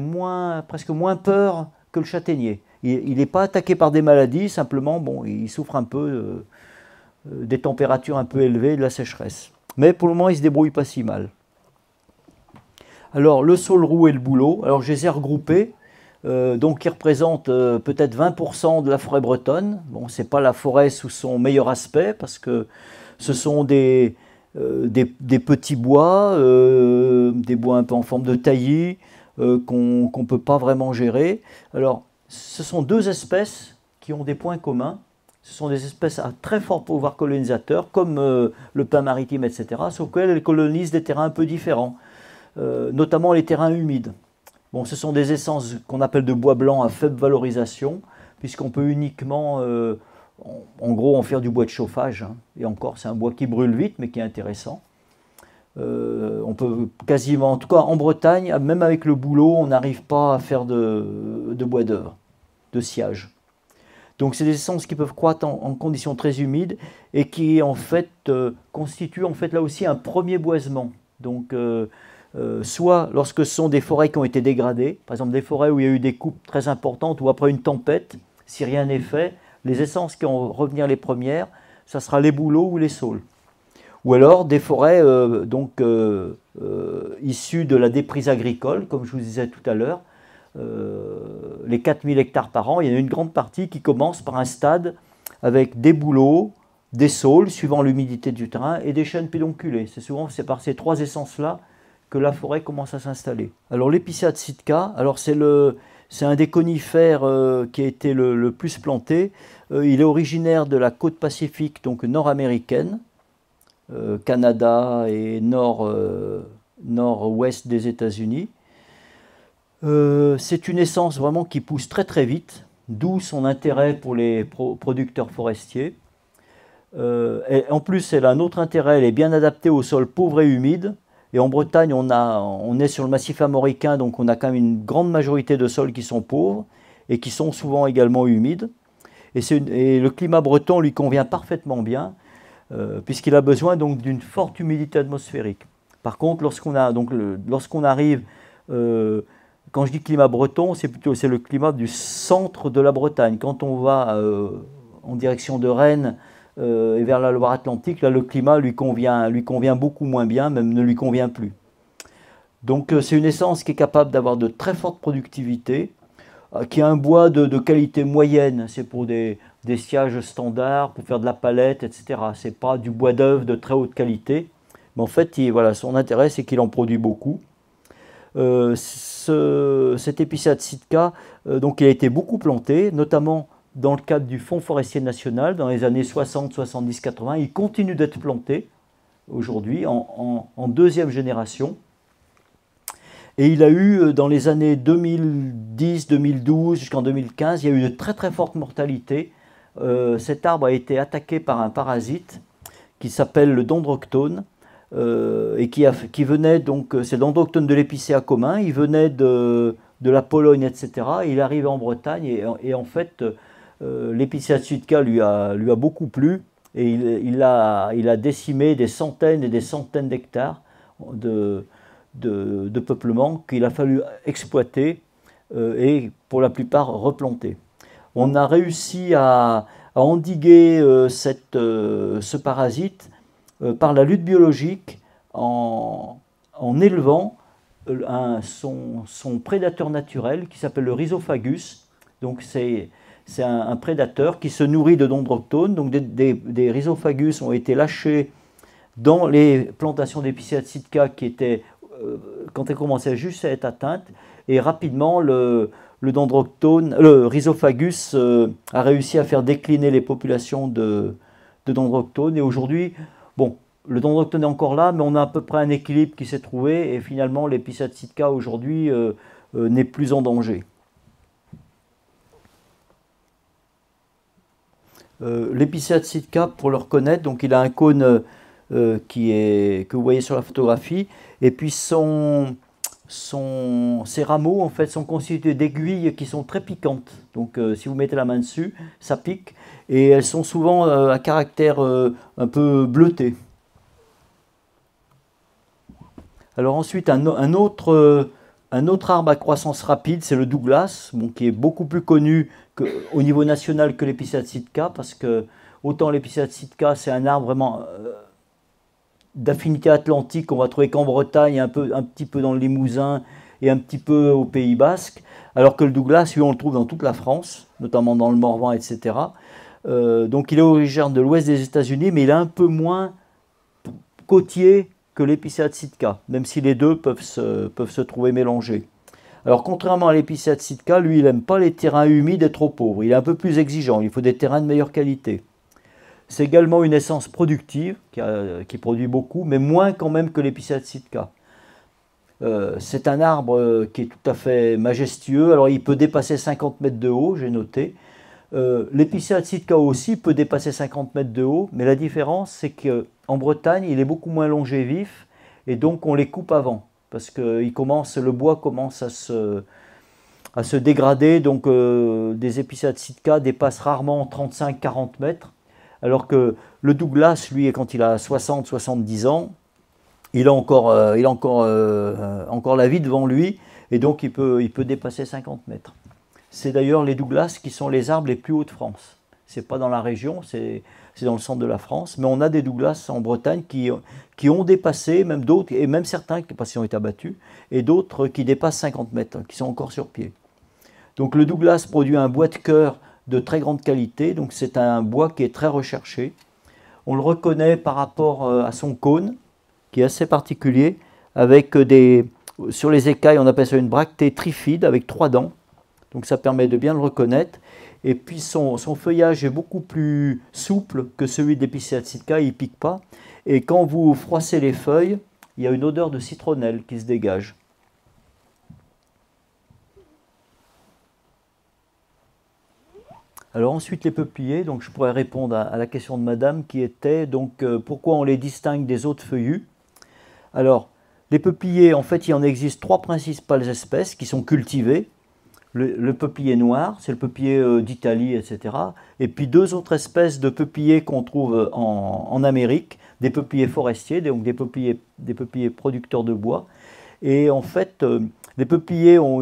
presque moins peur que le châtaignier. Il n'est pas attaqué par des maladies, simplement, bon, il souffre un peu des températures un peu élevées et de la sécheresse. Mais pour le moment, il ne se débrouille pas si mal. Alors, le sauleroux et le bouleau, alors je les ai regroupés, donc qui représentent peut-être 20% de la forêt bretonne. Bon, ce n'est pas la forêt sous son meilleur aspect, parce que ce sont des petits bois, des bois un peu en forme de taillis, qu'on ne peut pas vraiment gérer. Alors, ce sont deux espèces qui ont des points communs. Ce sont des espèces à très fort pouvoir colonisateur, comme le pin maritime, etc., sauf qu'elles colonisent des terrains un peu différents, notamment les terrains humides. Bon, ce sont des essences qu'on appelle de bois blanc à faible valorisation, puisqu'on peut uniquement, en gros, en faire du bois de chauffage. Hein. Et encore, c'est un bois qui brûle vite, mais qui est intéressant. On peut quasiment, en tout cas en Bretagne, même avec le bouleau, on n'arrive pas à faire de bois d'œuvre, de sciage. Donc c'est des essences qui peuvent croître en conditions très humides et qui en fait constituent en fait là aussi un premier boisement. Donc soit lorsque ce sont des forêts qui ont été dégradées, par exemple des forêts où il y a eu des coupes très importantes ou après une tempête, si rien n'est fait, les essences qui vont revenir les premières, ça sera les bouleaux ou les saules. Ou alors des forêts issues de la déprise agricole, comme je vous disais tout à l'heure, les 4000 hectares par an, il y en a une grande partie qui commence par un stade avec des bouleaux, des saules, suivant l'humidité du terrain, et des chênes pédonculés. C'est par ces trois essences-là que la forêt commence à s'installer. Alors l'épicéa de Sitka, c'est un des conifères qui a été le plus planté. Il est originaire de la côte pacifique, donc nord-américaine, Canada et nord-ouest des États-Unis. C'est une essence vraiment qui pousse très très vite, d'où son intérêt pour les producteurs forestiers. Et en plus, elle a un autre intérêt, elle est bien adaptée aux sols pauvres et humides. Et en Bretagne, on est sur le massif armoricain, donc on a quand même une grande majorité de sols qui sont pauvres et qui sont souvent également humides. Et le climat breton lui convient parfaitement bien, puisqu'il a besoin donc d'une forte humidité atmosphérique. Par contre, lorsqu'on arrive, quand je dis climat breton, c'est le climat du centre de la Bretagne. Quand on va en direction de Rennes et vers la Loire-Atlantique, là le climat lui convient beaucoup moins bien, même ne lui convient plus. Donc c'est une essence qui est capable d'avoir de très fortes productivités, qui a un bois de qualité moyenne, c'est pour des sciages standards, pour faire de la palette, etc. Ce n'est pas du bois d'œuvre de très haute qualité, mais en fait, voilà, son intérêt, c'est qu'il en produit beaucoup. Cet épicéa de Sitka, donc il a été beaucoup planté, notamment dans le cadre du Fonds forestier national, dans les années 60, 70, 80. Il continue d'être planté aujourd'hui en deuxième génération. Et il a eu, dans les années 2010, 2012 jusqu'en 2015, il y a eu de très très fortes mortalités. Cet arbre a été attaqué par un parasite qui s'appelle le dendroctone et qui venait donc, c'est le dendroctone de l'épicéa commun, il venait de la Pologne, etc. Et il arrive en Bretagne et en fait, l'épicéa de Sitka lui a beaucoup plu et il a décimé des centaines et des centaines d'hectares de peuplement qu'il a fallu exploiter et pour la plupart replanter. On a réussi à endiguer ce parasite par la lutte biologique en élevant son prédateur naturel qui s'appelle le Rhizophagus. Donc c'est un prédateur qui se nourrit de dendroctones. Donc des Rhizophagus ont été lâchés dans les plantations d'épicéa de Sitka qui étaient quand elle commençait juste à être atteinte, et rapidement le Rhizophagus a réussi à faire décliner les populations de dendroctones, et aujourd'hui, bon, le dendroctone est encore là, mais on a à peu près un équilibre qui s'est trouvé, et finalement l'épicéa de Sitka aujourd'hui n'est plus en danger. L'épicéa Sitka, pour le reconnaître, donc il a un cône que vous voyez sur la photographie, et puis ses rameaux en fait sont constitués d'aiguilles qui sont très piquantes. Donc si vous mettez la main dessus, ça pique, et elles sont souvent à caractère un peu bleuté. Alors ensuite, un autre arbre à croissance rapide, c'est le Douglas, bon, qui est beaucoup plus connu au niveau national que l'épicéa Sitka, parce que autant l'épicéa Sitka, c'est un arbre vraiment d'affinité atlantique qu'on va trouver qu'en Bretagne, un petit peu dans le Limousin et un petit peu au Pays Basque, alors que le Douglas, lui, on le trouve dans toute la France, notamment dans le Morvan, etc. Donc il est originaire de l'ouest des États-Unis, mais il est un peu moins côtier que l'épicéa Sitka, même si les deux peuvent se trouver mélangés. Alors contrairement à l'épicéa Sitka, lui, il n'aime pas les terrains humides et trop pauvres. Il est un peu plus exigeant, il faut des terrains de meilleure qualité. C'est également une essence productive, qui produit beaucoup, mais moins quand même que l'épicéa Sitka. C'est un arbre qui est tout à fait majestueux. Alors il peut dépasser 50 mètres de haut, j'ai noté. L'épicéa Sitka aussi peut dépasser 50 mètres de haut, mais la différence, c'est qu'en Bretagne, il est beaucoup moins longévif, et donc on les coupe avant, parce que le bois commence à se dégrader, donc des épicéas Sitka dépassent rarement 35-40 mètres, alors que le Douglas, lui, quand il a 60-70 ans, il a encore la vie devant lui, et donc il peut dépasser 50 mètres. C'est d'ailleurs les Douglas qui sont les arbres les plus hauts de France. Ce n'est pas dans la région, c'est dans le centre de la France, mais on a des Douglas en Bretagne qui ont dépassé, même d'autres, et même certains qui ont été abattus, et d'autres qui dépassent 50 mètres, qui sont encore sur pied. Donc le Douglas produit un bois de cœur de très grande qualité, donc c'est un bois qui est très recherché. On le reconnaît par rapport à son cône, qui est assez particulier, avec sur les écailles, on appelle ça une bractée trifide avec 3 dents. Donc ça permet de bien le reconnaître. Et puis son feuillage est beaucoup plus souple que celui de l'épicéa Sitka, il ne pique pas. Et quand vous froissez les feuilles, il y a une odeur de citronnelle qui se dégage. Alors ensuite les peupliers, donc je pourrais répondre à la question de madame qui était donc pourquoi on les distingue des autres feuillus. Alors les peupliers, en fait il en existe 3 principales espèces qui sont cultivées. Le peuplier noir, c'est le peuplier d'Italie, etc. Et puis 2 autres espèces de peupliers qu'on trouve en Amérique, des peupliers forestiers, donc des peupliers producteurs de bois. Et en fait, les peupliers ont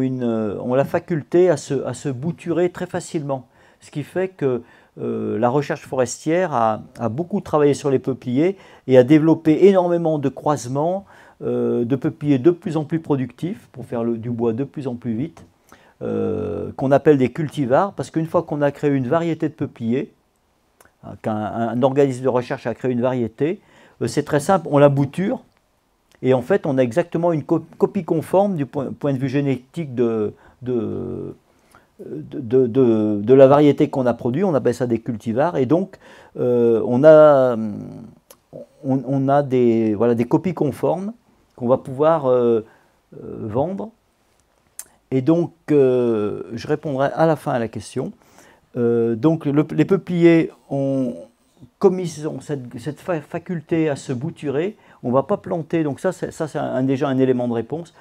la faculté à se bouturer très facilement. Ce qui fait que la recherche forestière a beaucoup travaillé sur les peupliers et a développé énormément de croisements de peupliers de plus en plus productifs pour faire du bois de plus en plus vite. Qu'on appelle des cultivars, parce qu'une fois qu'on a créé une variété de peupliers, qu'un organisme de recherche a créé une variété, c'est très simple, on la bouture, et en fait on a exactement une copie conforme du point de vue génétique de la variété qu'on a produite, on appelle ça des cultivars, et donc on a des copies conformes qu'on va pouvoir vendre. Et donc, je répondrai à la fin à la question. Donc, les peupliers, comme ils ont cette faculté à se bouturer, on ne va pas planter. Donc ça c'est déjà un élément de réponse.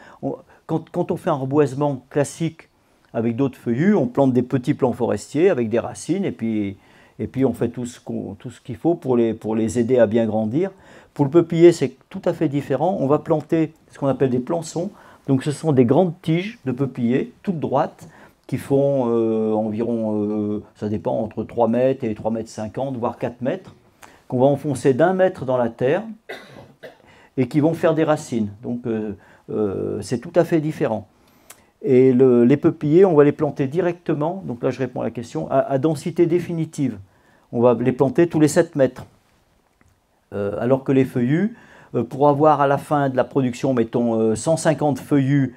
Quand on fait un reboisement classique avec d'autres feuillus, on plante des petits plants forestiers avec des racines, et puis on fait tout ce qu'il faut pour les aider à bien grandir. Pour le peuplier, c'est tout à fait différent. On va planter ce qu'on appelle des plançons. Donc ce sont des grandes tiges de peuplier, toutes droites, qui font environ, ça dépend, entre 3 mètres et 3 mètres 50, voire 4 mètres, qu'on va enfoncer d'1 mètre dans la terre et qui vont faire des racines. Donc c'est tout à fait différent. Et les peupliers, on va les planter directement, donc là je réponds à la question, à densité définitive. On va les planter tous les 7 mètres. Alors que les feuillus, pour avoir à la fin de la production, mettons 150 feuillus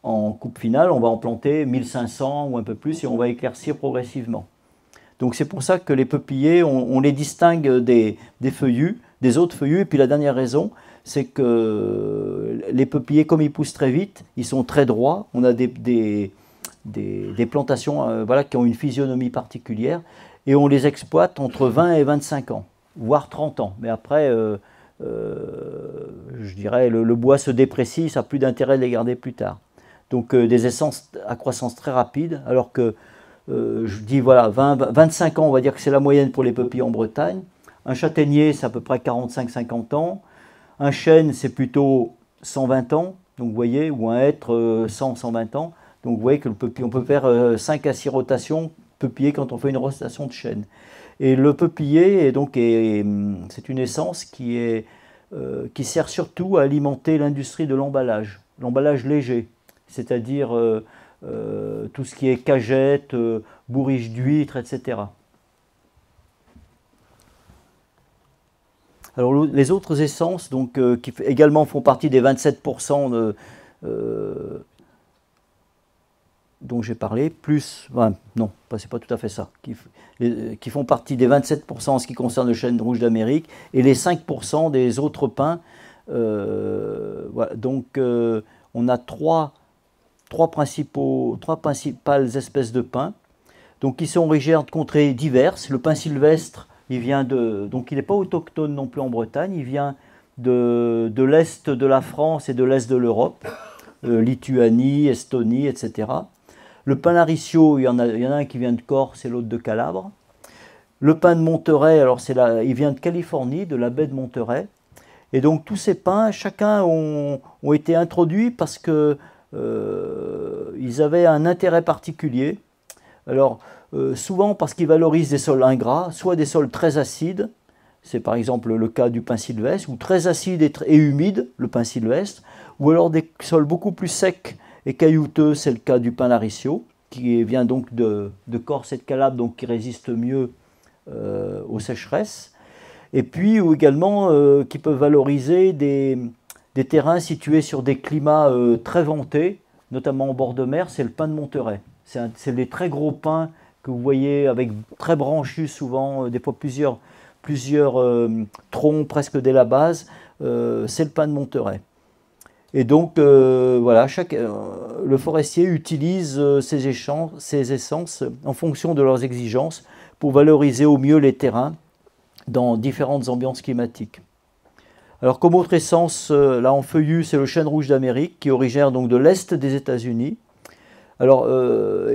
en coupe finale, on va en planter 1500 ou un peu plus et on va éclaircir progressivement. Donc c'est pour ça que les peupliers, on les distingue des feuillus, des autres feuillus. Et puis la dernière raison, c'est que les peupliers, comme ils poussent très vite, ils sont très droits. On a des plantations qui ont une physionomie particulière. et on les exploite entre 20 et 25 ans, voire 30 ans. Mais après, je dirais, le bois se déprécie, ça n'a plus d'intérêt de les garder plus tard. Donc des essences à croissance très rapide, alors que je dis voilà, 25 ans, on va dire que c'est la moyenne pour les peupliers en Bretagne. Un châtaignier, c'est à peu près 45-50 ans. Un chêne, c'est plutôt 120 ans, donc vous voyez, ou un hêtre 100-120 ans. Donc vous voyez que le peuplier, on peut faire 5 à 6 rotations peuplier quand on fait une rotation de chêne. Et le peuplier, c'est une essence qui sert surtout à alimenter l'industrie de l'emballage léger, c'est-à-dire tout ce qui est cagettes, bourriches d'huîtres, etc. Alors les autres essences, donc, qui également font partie des 27% dont j'ai parlé, plus, non, c'est pas tout à fait ça, qui font partie des 27% en ce qui concerne le chêne rouge d'Amérique, et les 5% des autres pins. Voilà, donc on a trois principales espèces de pins, donc qui sont originaires de contrées diverses. Le pin sylvestre, donc il n'est pas autochtone non plus en Bretagne, il vient de l'est de la France et de l'est de l'Europe, Lituanie, Estonie, etc. Le pin laricio, il y en a un qui vient de Corse et l'autre de Calabre. Le pin de Monterey, alors il vient de Californie, de la baie de Monterey. Et donc tous ces pins, chacun ont été introduits parce que ils avaient un intérêt particulier. Alors souvent parce qu'ils valorisent des sols ingrats, soit des sols très acides, c'est par exemple le cas du pin sylvestre, ou très acides et humides, le pin sylvestre, ou alors des sols beaucoup plus secs et caillouteux, c'est le cas du pin laricio, qui vient donc de Corse et de Calabre, donc qui résiste mieux aux sécheresses. Et puis ou également qui peuvent valoriser des terrains situés sur des climats très ventés, notamment en bord de mer, c'est le pin de Monterey. C'est des très gros pins que vous voyez avec très branchus souvent, des fois plusieurs troncs presque dès la base, c'est le pin de Monterey. Et donc voilà, le forestier utilise ces essences en fonction de leurs exigences pour valoriser au mieux les terrains dans différentes ambiances climatiques. Alors comme autre essence, là en feuillu, c'est le chêne rouge d'Amérique qui est originaire donc de l'Est des États-Unis. Alors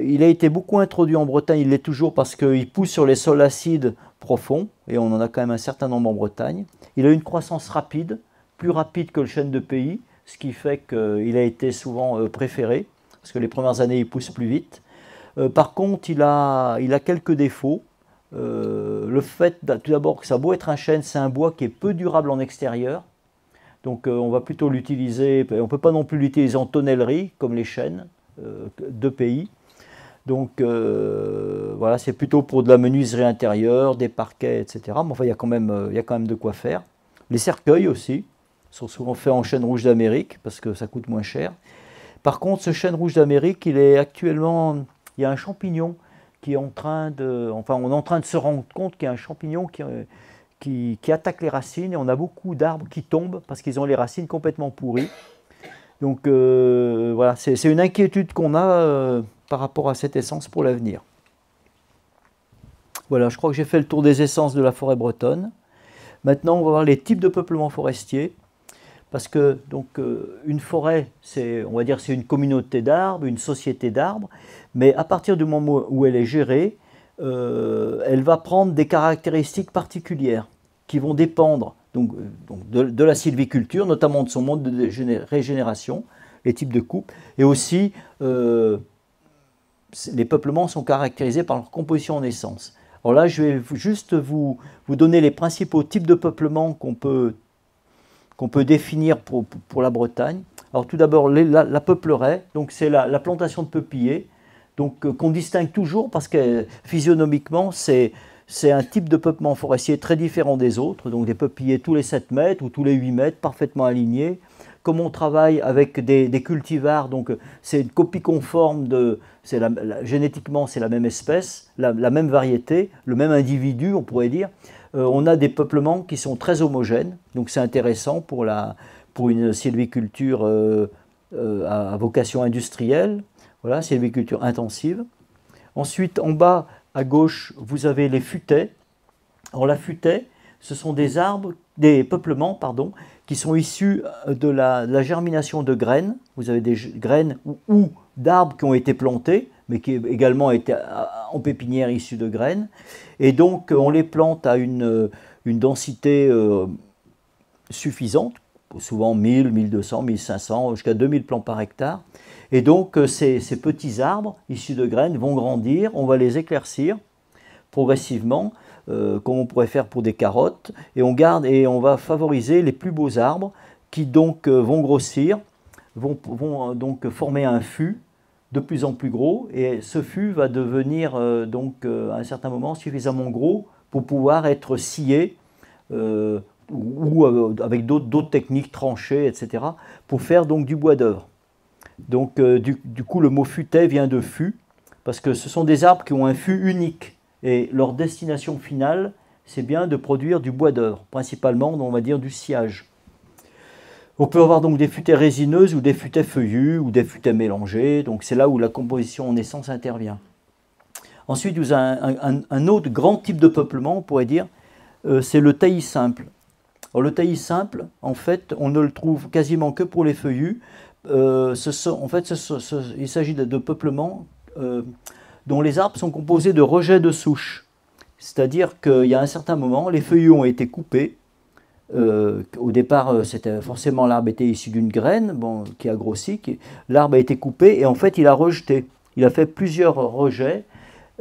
il a été beaucoup introduit en Bretagne, il l'est toujours parce qu'il pousse sur les sols acides profonds, et on en a quand même un certain nombre en Bretagne. Il a une croissance rapide, plus rapide que le chêne de pays, ce qui fait qu'il a été souvent préféré, parce que les premières années il pousse plus vite. Par contre il a quelques défauts. Le fait tout d'abord que ça a beau être un chêne, c'est un bois qui est peu durable en extérieur, donc on va plutôt l'utiliser, on ne peut pas non plus l'utiliser en tonnellerie comme les chênes de pays, donc voilà, c'est plutôt pour de la menuiserie intérieure, des parquets, etc. Mais enfin il y a quand même de quoi faire. Les cercueils aussi sont souvent faits en chêne rouge d'Amérique parce que ça coûte moins cher. Par contre ce chêne rouge d'Amérique, il y a un champignon qui est on est en train de se rendre compte qu'il y a un champignon qui attaque les racines, et on a beaucoup d'arbres qui tombent parce qu'ils ont les racines complètement pourries. Donc voilà, c'est une inquiétude qu'on a par rapport à cette essence pour l'avenir. Voilà, je crois que j'ai fait le tour des essences de la forêt bretonne. Maintenant, on va voir les types de peuplement forestier. Parce que donc, une forêt, on va dire c'est une communauté d'arbres, une société d'arbres, mais à partir du moment où elle est gérée, elle va prendre des caractéristiques particulières qui vont dépendre de la sylviculture, notamment de son mode de régénération, les types de coupe, et aussi les peuplements sont caractérisés par leur composition en essence. Alors là, je vais juste vous donner les principaux types de peuplements qu'on peut définir pour la Bretagne. Alors tout d'abord la peupleraie, donc c'est la plantation de peupliers, donc qu'on distingue toujours parce que physionomiquement c'est un type de peuplement forestier très différent des autres, donc des peupliers tous les 7 mètres ou tous les 8 mètres, parfaitement alignés. Comme on travaille avec des cultivars, donc c'est une copie conforme génétiquement c'est la même espèce, la même variété, le même individu on pourrait dire. On a des peuplements qui sont très homogènes, donc c'est intéressant pour une sylviculture à vocation industrielle, voilà, sylviculture intensive. Ensuite, en bas, à gauche, vous avez les futaies. Alors la futaie, ce sont des arbres, des peuplements, pardon, qui sont issus de la germination de graines. Vous avez des graines ou d'arbres qui ont été plantés, mais qui également étaient en pépinière issus de graines. Et donc on les plante à une densité suffisante, souvent 1000, 1200, 1500, jusqu'à 2000 plants par hectare. Et donc ces petits arbres issus de graines vont grandir, on va les éclaircir progressivement, comme on pourrait faire pour des carottes, et on va favoriser les plus beaux arbres qui donc vont grossir, vont donc former un fût de plus en plus gros, et ce fût va devenir à un certain moment suffisamment gros pour pouvoir être scié ou avec d'autres techniques tranchées, etc., pour faire donc du bois d'œuvre. Donc du coup le mot futaie vient de fût, parce que ce sont des arbres qui ont un fût unique. Et leur destination finale, c'est bien de produire du bois d'œuvre, principalement, on va dire, du sciage. On peut avoir donc des futaies résineuses ou des futaies feuillues ou des futaies mélangées, donc c'est là où la composition en essence intervient. Ensuite, vous avez un autre grand type de peuplement, on pourrait dire, c'est le taillis simple. Alors, le taillis simple, en fait, on ne le trouve quasiment que pour les feuillus. Il s'agit de peuplements dont les arbres sont composés de rejets de souches. C'est-à-dire qu'il y a un certain moment, les feuillus ont été coupés. Au départ, l'arbre était issu d'une graine qui a grossi. L'arbre a été coupé et en fait, il a rejeté. Il a fait plusieurs rejets.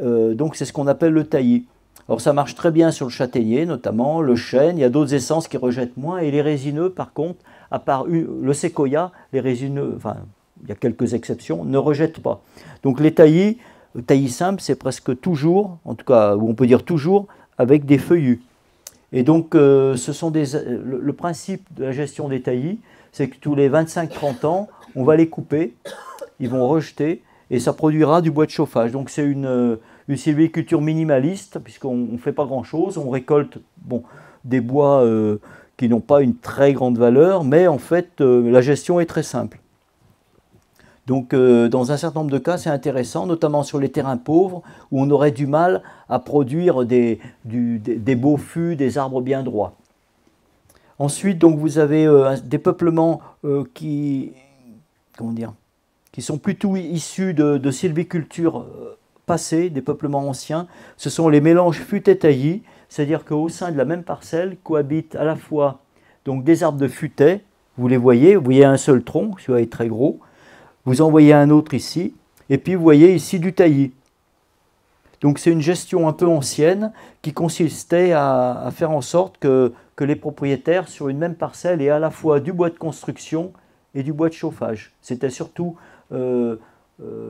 Donc, c'est ce qu'on appelle le taillis. Alors, ça marche très bien sur le châtaignier, notamment, le chêne. Il y a d'autres essences qui rejettent moins. Et les résineux, par contre, à part le séquoia, les résineux, enfin, il y a quelques exceptions, ne rejettent pas. Donc, les taillis, le taillis simple, c'est presque toujours, en tout cas, ou on peut dire toujours, avec des feuillus. Et donc, le principe de la gestion des taillis, c'est que tous les 25-30 ans, on va les couper, ils vont rejeter, et ça produira du bois de chauffage. Donc, c'est une sylviculture minimaliste, puisqu'on ne fait pas grand-chose, on récolte des bois qui n'ont pas une très grande valeur, mais en fait, la gestion est très simple. Donc, dans un certain nombre de cas, c'est intéressant, notamment sur les terrains pauvres, où on aurait du mal à produire des beaux fûts, des arbres bien droits. Ensuite, donc, vous avez des peuplements qui sont plutôt issus de sylviculture passée, des peuplements anciens. Ce sont les mélanges futaie-taillis, c'est-à-dire qu'au sein de la même parcelle cohabitent à la fois donc, des arbres de futaie, vous voyez un seul tronc, celui-là est très gros. Vous en voyez un autre ici, et puis vous voyez ici du taillis. Donc c'est une gestion un peu ancienne qui consistait à faire en sorte que les propriétaires sur une même parcelle aient à la fois du bois de construction et du bois de chauffage. C'était surtout il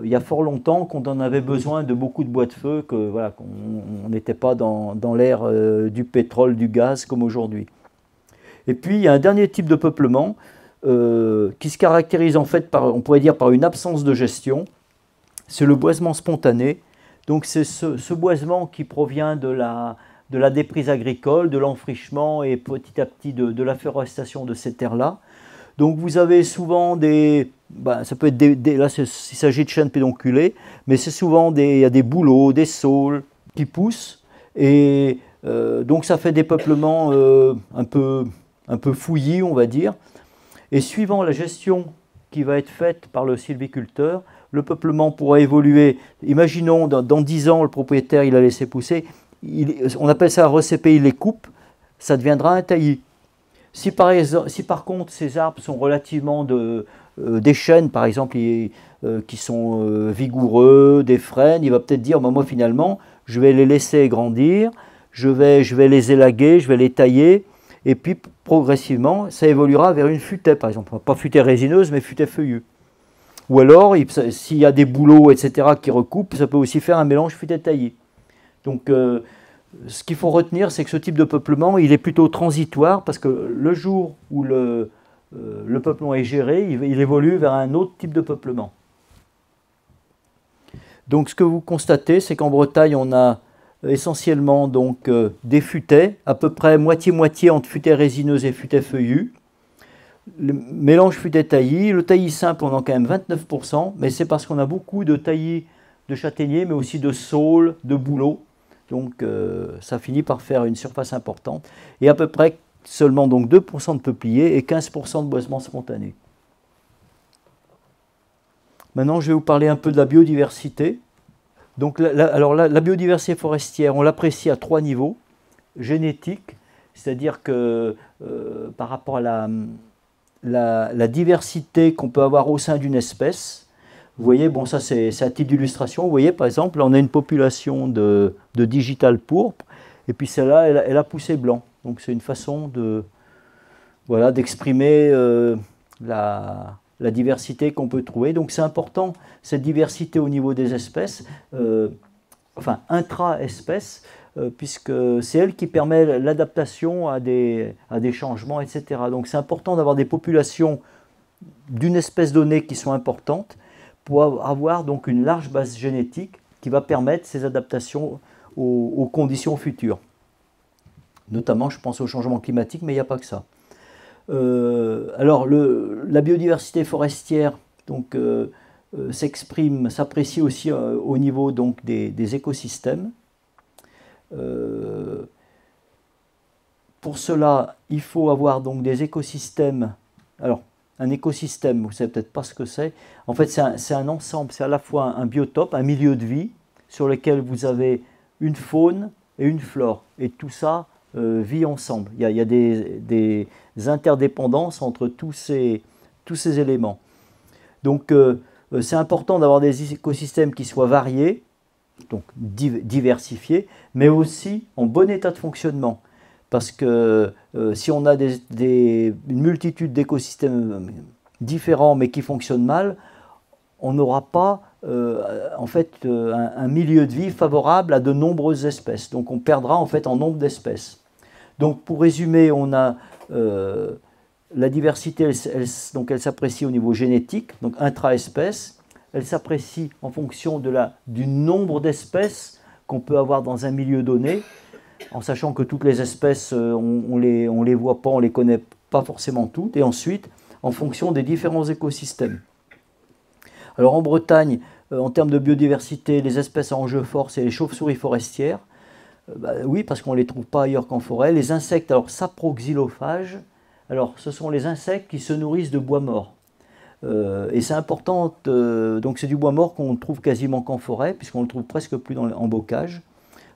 y a fort longtemps qu'on en avait besoin de beaucoup de bois de feu, qu'on n'était pas dans l'ère du pétrole, du gaz comme aujourd'hui. Et puis il y a un dernier type de peuplement qui se caractérise en fait on pourrait dire par une absence de gestion, c'est le boisement spontané. Donc c'est ce boisement qui provient de la déprise agricole, de l'enfrichement et petit à petit de la forestation de ces terres-là. Donc vous avez souvent ça peut être là il s'agit de chênes pédonculés, mais c'est souvent il y a des bouleaux, des saules qui poussent, et donc ça fait des peuplements un peu fouillis, on va dire. Et suivant la gestion qui va être faite par le sylviculteur, le peuplement pourra évoluer. Imaginons, dans 10 ans, le propriétaire il a laissé pousser, on appelle ça un recépé, il les coupe, ça deviendra un taillis. Si par contre ces arbres sont relativement des chênes, par exemple, qui sont vigoureux, des frênes, il va peut-être dire, moi finalement, je vais les laisser grandir, je vais les élaguer, je vais les tailler, et puis progressivement, ça évoluera vers une futaie, par exemple. Pas futaie résineuse, mais futaie feuillue. Ou alors, s'il y a des bouleaux, etc., qui recoupent, ça peut aussi faire un mélange futaie-taillis. Donc, ce qu'il faut retenir, c'est que ce type de peuplement, il est plutôt transitoire, parce que le jour où le peuplement est géré, il évolue vers un autre type de peuplement. Donc, ce que vous constatez, c'est qu'en Bretagne, on a essentiellement donc des futaies, à peu près moitié-moitié entre futaies résineuses et futaies feuillues. Le mélange futaie-taillis, le taillis simple, on en a quand même 29%, mais c'est parce qu'on a beaucoup de taillis de châtaigniers, mais aussi de saules, de bouleaux. Donc ça finit par faire une surface importante. Et à peu près seulement donc 2% de peupliers et 15% de boisements spontanés. Maintenant, je vais vous parler un peu de la biodiversité. Donc, la biodiversité forestière, on l'apprécie à 3 niveaux. Génétique, c'est-à-dire que par rapport à la diversité qu'on peut avoir au sein d'une espèce, vous voyez, bon, ça c'est à titre d'illustration. Vous voyez, par exemple, là, on a une population de digital pourpre, et puis celle-là, elle a poussé blanc. Donc, c'est une façon voilà, d'exprimer la diversité qu'on peut trouver. Donc c'est important, cette diversité au niveau des espèces, enfin intra-espèces, puisque c'est elle qui permet l'adaptation à des changements, etc. Donc c'est important d'avoir des populations d'une espèce donnée qui sont importantes pour avoir donc une large base génétique qui va permettre ces adaptations aux conditions futures. Notamment, je pense au changement climatique, mais il n'y a pas que ça. Alors, la biodiversité forestière s'apprécie aussi au niveau donc, des écosystèmes. Pour cela, il faut avoir donc des écosystèmes. Alors, un écosystème, vous ne savez peut-être pas ce que c'est. En fait, c'est un ensemble, c'est à la fois un biotope, un milieu de vie, sur lequel vous avez une faune et une flore. Et tout ça vit ensemble. Il y a des interdépendances entre tous ces éléments. Donc c'est important d'avoir des écosystèmes qui soient variés, donc diversifiés, mais aussi en bon état de fonctionnement. Parce que si on a une multitude d'écosystèmes différents mais qui fonctionnent mal, on n'aura pas en fait un milieu de vie favorable à de nombreuses espèces. Donc on perdra en fait en nombre d'espèces. Donc pour résumer, on a la diversité, elle s'apprécie au niveau génétique, donc intra-espèce. Elle s'apprécie en fonction du nombre d'espèces qu'on peut avoir dans un milieu donné, en sachant que toutes les espèces, on les voit pas, on les connaît pas forcément toutes. Et ensuite, en fonction des différents écosystèmes. Alors en Bretagne, en termes de biodiversité, les espèces à enjeu fort, c'est les chauves-souris forestières. Oui, parce qu'on ne les trouve pas ailleurs qu'en forêt. Les insectes, alors saproxylophages, alors ce sont les insectes qui se nourrissent de bois mort. Et c'est important, donc c'est du bois mort qu'on ne trouve quasiment qu'en forêt, puisqu'on ne le trouve presque plus en bocage,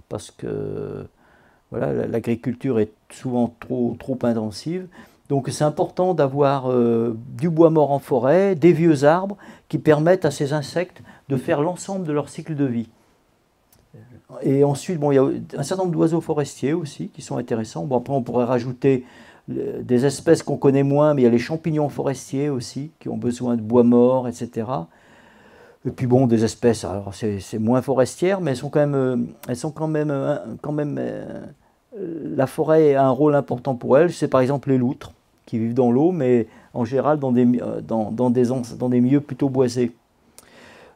parce que voilà, l'agriculture est souvent trop intensive. Donc c'est important d'avoir du bois mort en forêt, des vieux arbres qui permettent à ces insectes de faire l'ensemble de leur cycle de vie. Et ensuite, bon, il y a un certain nombre d'oiseaux forestiers aussi qui sont intéressants. Bon, après, on pourrait rajouter des espèces qu'on connaît moins, mais il y a les champignons forestiers aussi qui ont besoin de bois mort, etc. Et puis bon, des espèces, alors c'est moins forestières, mais elles sont quand même la forêt a un rôle important pour elles. C'est par exemple les loutres qui vivent dans l'eau, mais en général dans des milieux plutôt boisés.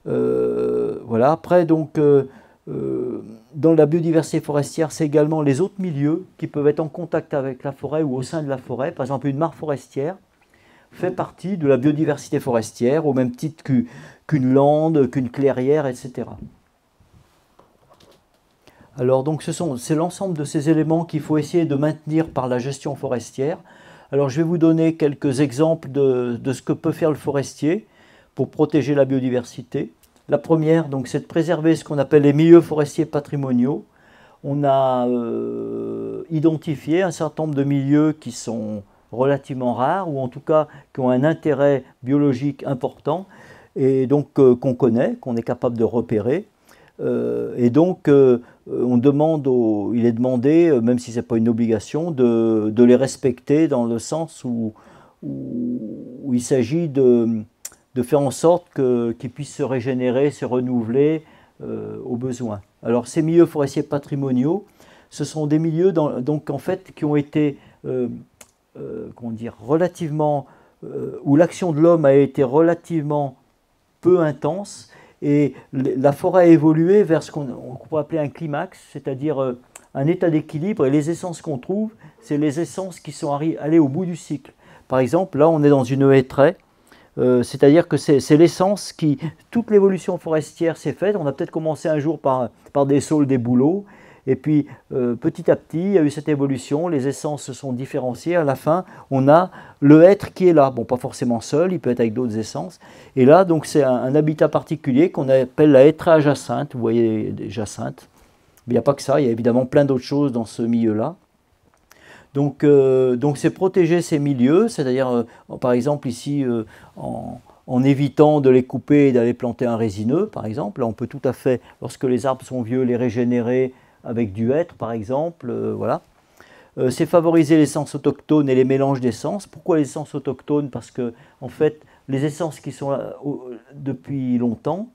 Voilà. Après, donc, dans la biodiversité forestière, c'est également les autres milieux qui peuvent être en contact avec la forêt ou au sein de la forêt. Par exemple, une mare forestière fait partie de la biodiversité forestière, au même titre qu'une lande, qu'une clairière, etc. Alors, donc, c'est l'ensemble de ces éléments qu'il faut essayer de maintenir par la gestion forestière. Alors, je vais vous donner quelques exemples de ce que peut faire le forestier pour protéger la biodiversité. La première, donc, c'est de préserver ce qu'on appelle les milieux forestiers patrimoniaux. On a identifié un certain nombre de milieux qui sont relativement rares, ou en tout cas qui ont un intérêt biologique important, et donc qu'on connaît, qu'on est capable de repérer. Et donc, il est demandé, même si ce n'est pas une obligation, de les respecter dans le sens où il s'agit de faire en sorte qu'ils puissent se régénérer, se renouveler au besoin. Alors ces milieux forestiers patrimoniaux, ce sont des milieux donc, en fait, qui ont été relativement, où l'action de l'homme a été relativement peu intense, et la forêt a évolué vers ce qu'on pourrait appeler un climax, c'est-à-dire un état d'équilibre, et les essences qu'on trouve, c'est les essences qui sont allées au bout du cycle. Par exemple, là on est dans une hêtraie. C'est-à-dire que c'est l'essence qui... Toute l'évolution forestière s'est faite. On a peut-être commencé un jour par des saules, des bouleaux. Et puis, petit à petit, il y a eu cette évolution. Les essences se sont différenciées. À la fin, on a le hêtre qui est là. Bon, pas forcément seul, il peut être avec d'autres essences. Et là, donc, c'est un habitat particulier qu'on appelle la hêtraie jacinthe. Vous voyez des jacinthes. Mais il n'y a pas que ça. Il y a évidemment plein d'autres choses dans ce milieu-là. Donc c'est protéger ces milieux, c'est-à-dire, par exemple, ici, en évitant de les couper et d'aller planter un résineux, par exemple. Là, on peut tout à fait, lorsque les arbres sont vieux, les régénérer avec du hêtre, par exemple. Voilà. C'est favoriser l'essence autochtone et les mélanges d'essences. Pourquoi les essences autochtones? Parce que, en fait, les essences qui sont là depuis longtemps,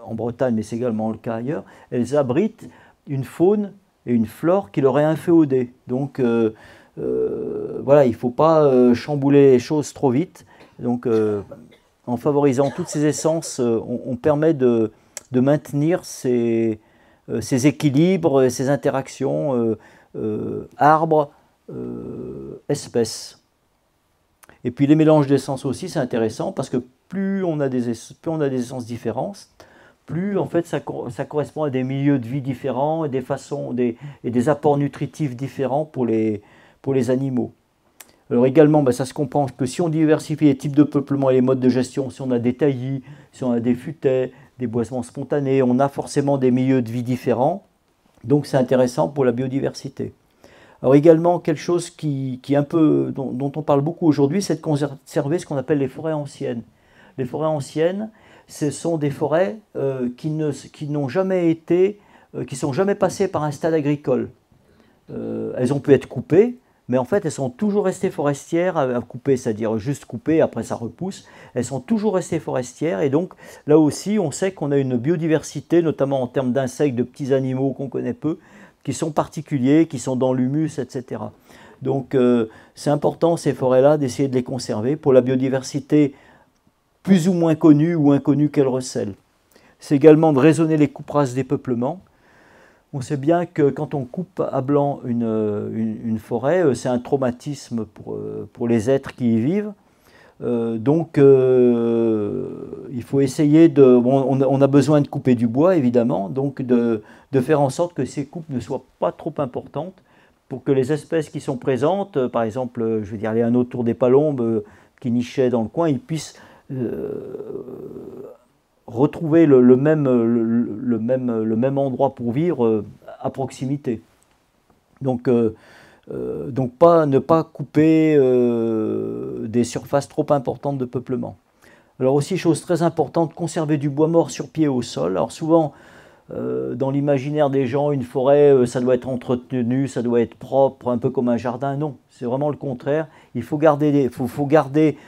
en Bretagne, mais c'est également le cas ailleurs, elles abritent une faune et une flore qui leur est inféodée. Donc voilà, il ne faut pas chambouler les choses trop vite. Donc en favorisant toutes ces essences, on permet de maintenir ces équilibres, ces interactions arbres, espèces. Et puis les mélanges d'essences aussi, c'est intéressant parce que plus on a des essences différentes, plus en fait ça correspond à des milieux de vie différents et des façons et des apports nutritifs différents pour les animaux. Alors également, ça se comprend que si on diversifie les types de peuplement et les modes de gestion, si on a des taillis, si on a des futaies, des boisements spontanés, on a forcément des milieux de vie différents. Donc c'est intéressant pour la biodiversité. Alors également, quelque chose dont on parle beaucoup aujourd'hui, c'est de conserver ce qu'on appelle les forêts anciennes. Les forêts anciennes, ce sont des forêts qui n'ont jamais été, qui sont jamais passées par un stade agricole. Elles ont pu être coupées, mais en fait elles sont toujours restées forestières à couper, c'est-à-dire juste couper, après ça repousse. Elles sont toujours restées forestières et donc là aussi on sait qu'on a une biodiversité, notamment en termes d'insectes, de petits animaux qu'on connaît peu, qui sont particuliers, qui sont dans l'humus, etc. Donc c'est important ces forêts-là d'essayer de les conserver pour la biodiversité plus ou moins connue ou inconnue qu'elle recèle. C'est également de raisonner les coupes rases des peuplements. On sait bien que quand on coupe à blanc une forêt, c'est un traumatisme pour les êtres qui y vivent. Donc il faut essayer de... on a besoin de couper du bois évidemment, donc de faire en sorte que ces coupes ne soient pas trop importantes pour que les espèces qui sont présentes, par exemple, je veux dire les hannaux autour des palombes qui nichaient dans le coin, ils puissent retrouver le même endroit pour vivre à proximité. Donc ne pas couper des surfaces trop importantes de peuplement. Alors aussi, chose très importante, conserver du bois mort sur pied au sol. Alors souvent, dans l'imaginaire des gens, une forêt, ça doit être entretenu, ça doit être propre, un peu comme un jardin. Non, c'est vraiment le contraire. Il faut garder, faut garder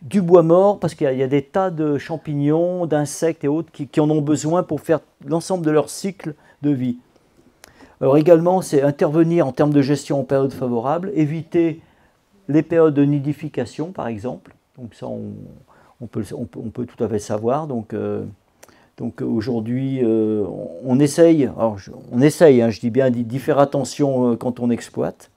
du bois mort parce qu'il y a des tas de champignons, d'insectes et autres qui en ont besoin pour faire l'ensemble de leur cycle de vie. Alors également, c'est intervenir en termes de gestion en période favorable, éviter les périodes de nidification par exemple. Donc ça, on peut tout à fait savoir. Donc aujourd'hui, on essaye, je dis bien d'y faire attention quand on exploite.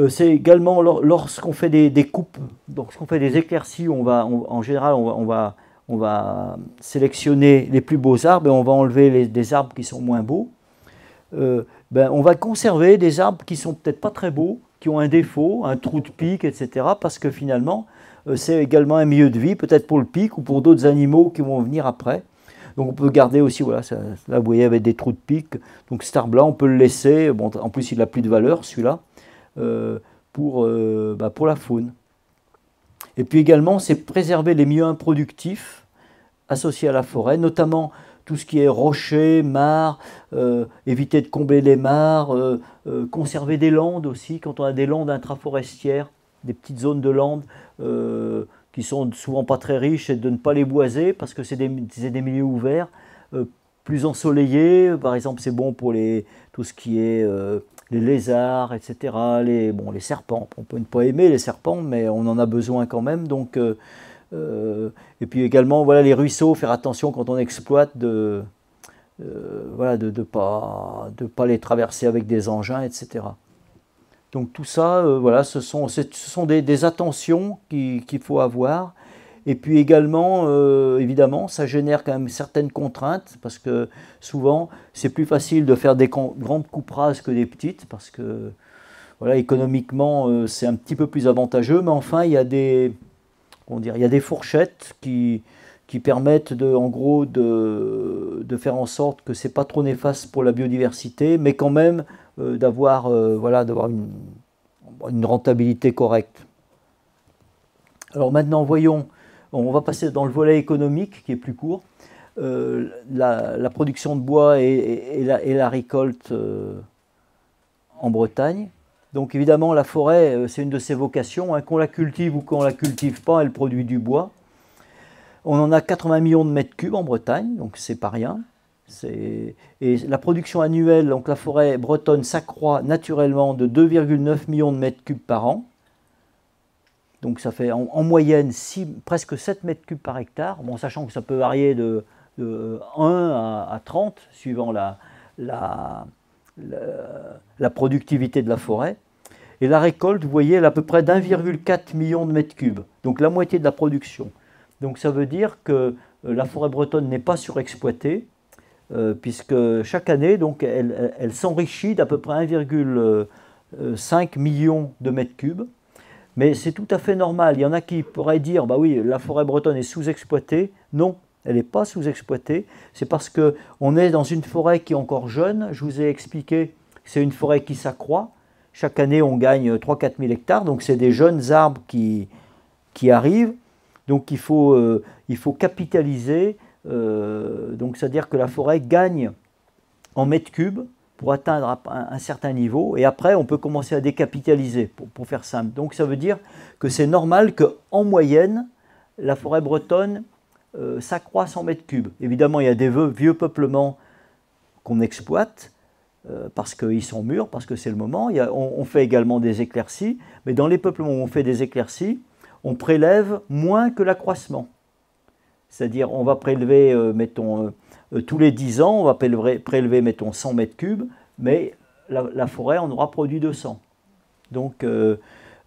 C'est également lorsqu'on fait des coupes, lorsqu'on fait des éclaircies, en général on va sélectionner les plus beaux arbres et on va enlever des arbres qui sont moins beaux. On va conserver des arbres qui sont peut-être pas très beaux, qui ont un défaut, un trou de pic, etc. Parce que finalement, c'est également un milieu de vie, peut-être pour le pic ou pour d'autres animaux qui vont venir après. Donc on peut garder aussi, voilà, là vous voyez avec des trous de pic, donc cet arbre-là on peut le laisser, bon, en plus il n'a plus de valeur celui-là, pour la faune. Et puis également, c'est préserver les milieux improductifs associés à la forêt, notamment tout ce qui est rochers, mares, éviter de combler les mares, conserver des landes aussi, quand on a des landes intraforestières, des petites zones de landes qui sont souvent pas très riches, et de ne pas les boiser parce que c'est des milieux ouverts, plus ensoleillés, par exemple c'est bon pour tout ce qui est les lézards, etc., les serpents. On peut ne pas aimer les serpents, mais on en a besoin quand même. Donc, et puis également, voilà, les ruisseaux, faire attention quand on exploite de pas les traverser avec des engins, etc. Donc tout ça, voilà, ce sont des attentions qu'il faut avoir. Et puis également, évidemment, ça génère quand même certaines contraintes, parce que souvent, c'est plus facile de faire des grandes coupes rases que des petites, parce que voilà, économiquement, c'est un petit peu plus avantageux, mais enfin, il y a des fourchettes qui permettent en gros de faire en sorte que c'est pas trop néfaste pour la biodiversité, mais quand même d'avoir une rentabilité correcte. Alors maintenant, voyons, on va passer dans le volet économique qui est plus court. La production de bois et la récolte en Bretagne. Donc évidemment, la forêt, c'est une de ses vocations. Hein, qu'on la cultive ou qu'on ne la cultive pas, elle produit du bois. On en a 80 millions de mètres cubes en Bretagne, donc c'est pas rien. Et la production annuelle, donc la forêt bretonne s'accroît naturellement de 2,9 millions de mètres cubes par an. Donc ça fait en moyenne presque 7 mètres cubes par hectare, bon, sachant que ça peut varier de 1 à 30 suivant la productivité de la forêt. Et la récolte, vous voyez, elle est à peu près d'1,4 million de mètres cubes, donc la moitié de la production. Donc ça veut dire que la forêt bretonne n'est pas surexploitée, puisque chaque année, donc, elle s'enrichit d'à peu près 1,5 million de mètres cubes. Mais c'est tout à fait normal. Il y en a qui pourraient dire, bah oui, la forêt bretonne est sous-exploitée. Non, elle n'est pas sous-exploitée. C'est parce qu'on est dans une forêt qui est encore jeune. Je vous ai expliqué que c'est une forêt qui s'accroît. Chaque année, on gagne 3-4 000 hectares. Donc, c'est des jeunes arbres qui arrivent. Donc, il faut capitaliser. Donc, c'est-à-dire que la forêt gagne en mètres cubes pour atteindre un certain niveau, et après on peut commencer à décapitaliser, pour faire simple. Donc ça veut dire que c'est normal qu'en moyenne, la forêt bretonne s'accroisse en mètres cubes. Évidemment, il y a des vieux peuplements qu'on exploite, parce qu'ils sont mûrs, parce que c'est le moment. On fait également des éclaircies, mais dans les peuplements où on fait des éclaircies, on prélève moins que l'accroissement. C'est-à-dire on va prélever, mettons, tous les 10 ans, on va prélever, mettons, 100 mètres cubes, mais la forêt en aura produit 200. Donc,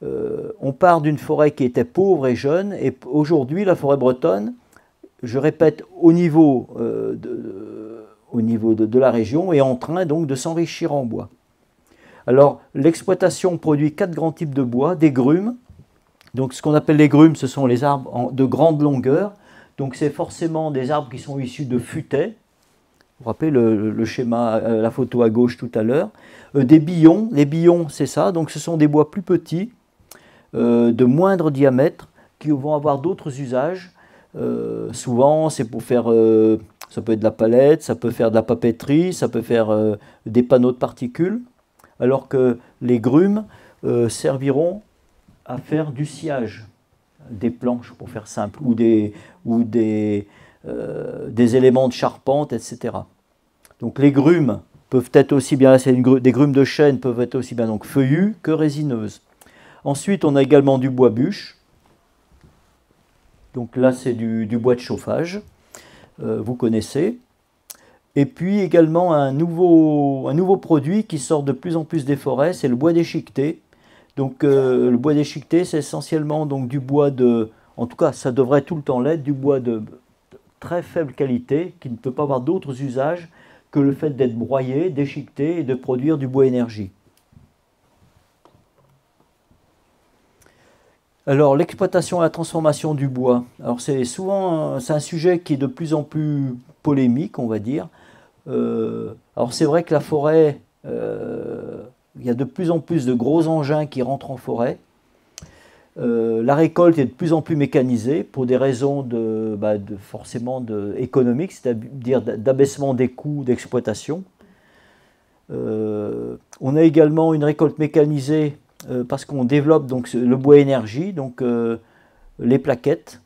on part d'une forêt qui était pauvre et jeune, et aujourd'hui, la forêt bretonne, je répète, au niveau de la région, est en train donc de s'enrichir en bois. Alors, l'exploitation produit 4 grands types de bois, des grumes. Donc, ce qu'on appelle les grumes, ce sont les arbres de grande longueur. Donc c'est forcément des arbres qui sont issus de futaies. Vous vous rappelez le schéma, la photo à gauche tout à l'heure. Des billons, les billons c'est ça, donc ce sont des bois plus petits, de moindre diamètre, qui vont avoir d'autres usages. Souvent c'est pour faire, ça peut être de la palette, ça peut faire de la papeterie, ça peut faire des panneaux de particules, alors que les grumes serviront à faire du sciage. Des planches, pour faire simple, ou des éléments de charpente, etc. Donc les grumes peuvent être aussi bien, des grumes de chêne peuvent être aussi bien donc feuillues que résineuses. Ensuite, on a également du bois bûche. Donc là, c'est du bois de chauffage, vous connaissez. Et puis également un nouveau produit qui sort de plus en plus des forêts, c'est le bois déchiqueté. Donc le bois déchiqueté, c'est essentiellement donc, du bois en tout cas ça devrait tout le temps l'être, du bois de très faible qualité, qui ne peut pas avoir d'autres usages que le fait d'être broyé, déchiqueté et de produire du bois énergie. Alors l'exploitation et la transformation du bois, alors c'est un sujet qui est de plus en plus polémique, on va dire. Alors c'est vrai que la forêt, il y a de plus en plus de gros engins qui rentrent en forêt. La récolte est de plus en plus mécanisée pour des raisons forcément économiques, c'est-à-dire d'abaissement des coûts d'exploitation. On a également une récolte mécanisée parce qu'on développe donc, le bois énergie, donc les plaquettes.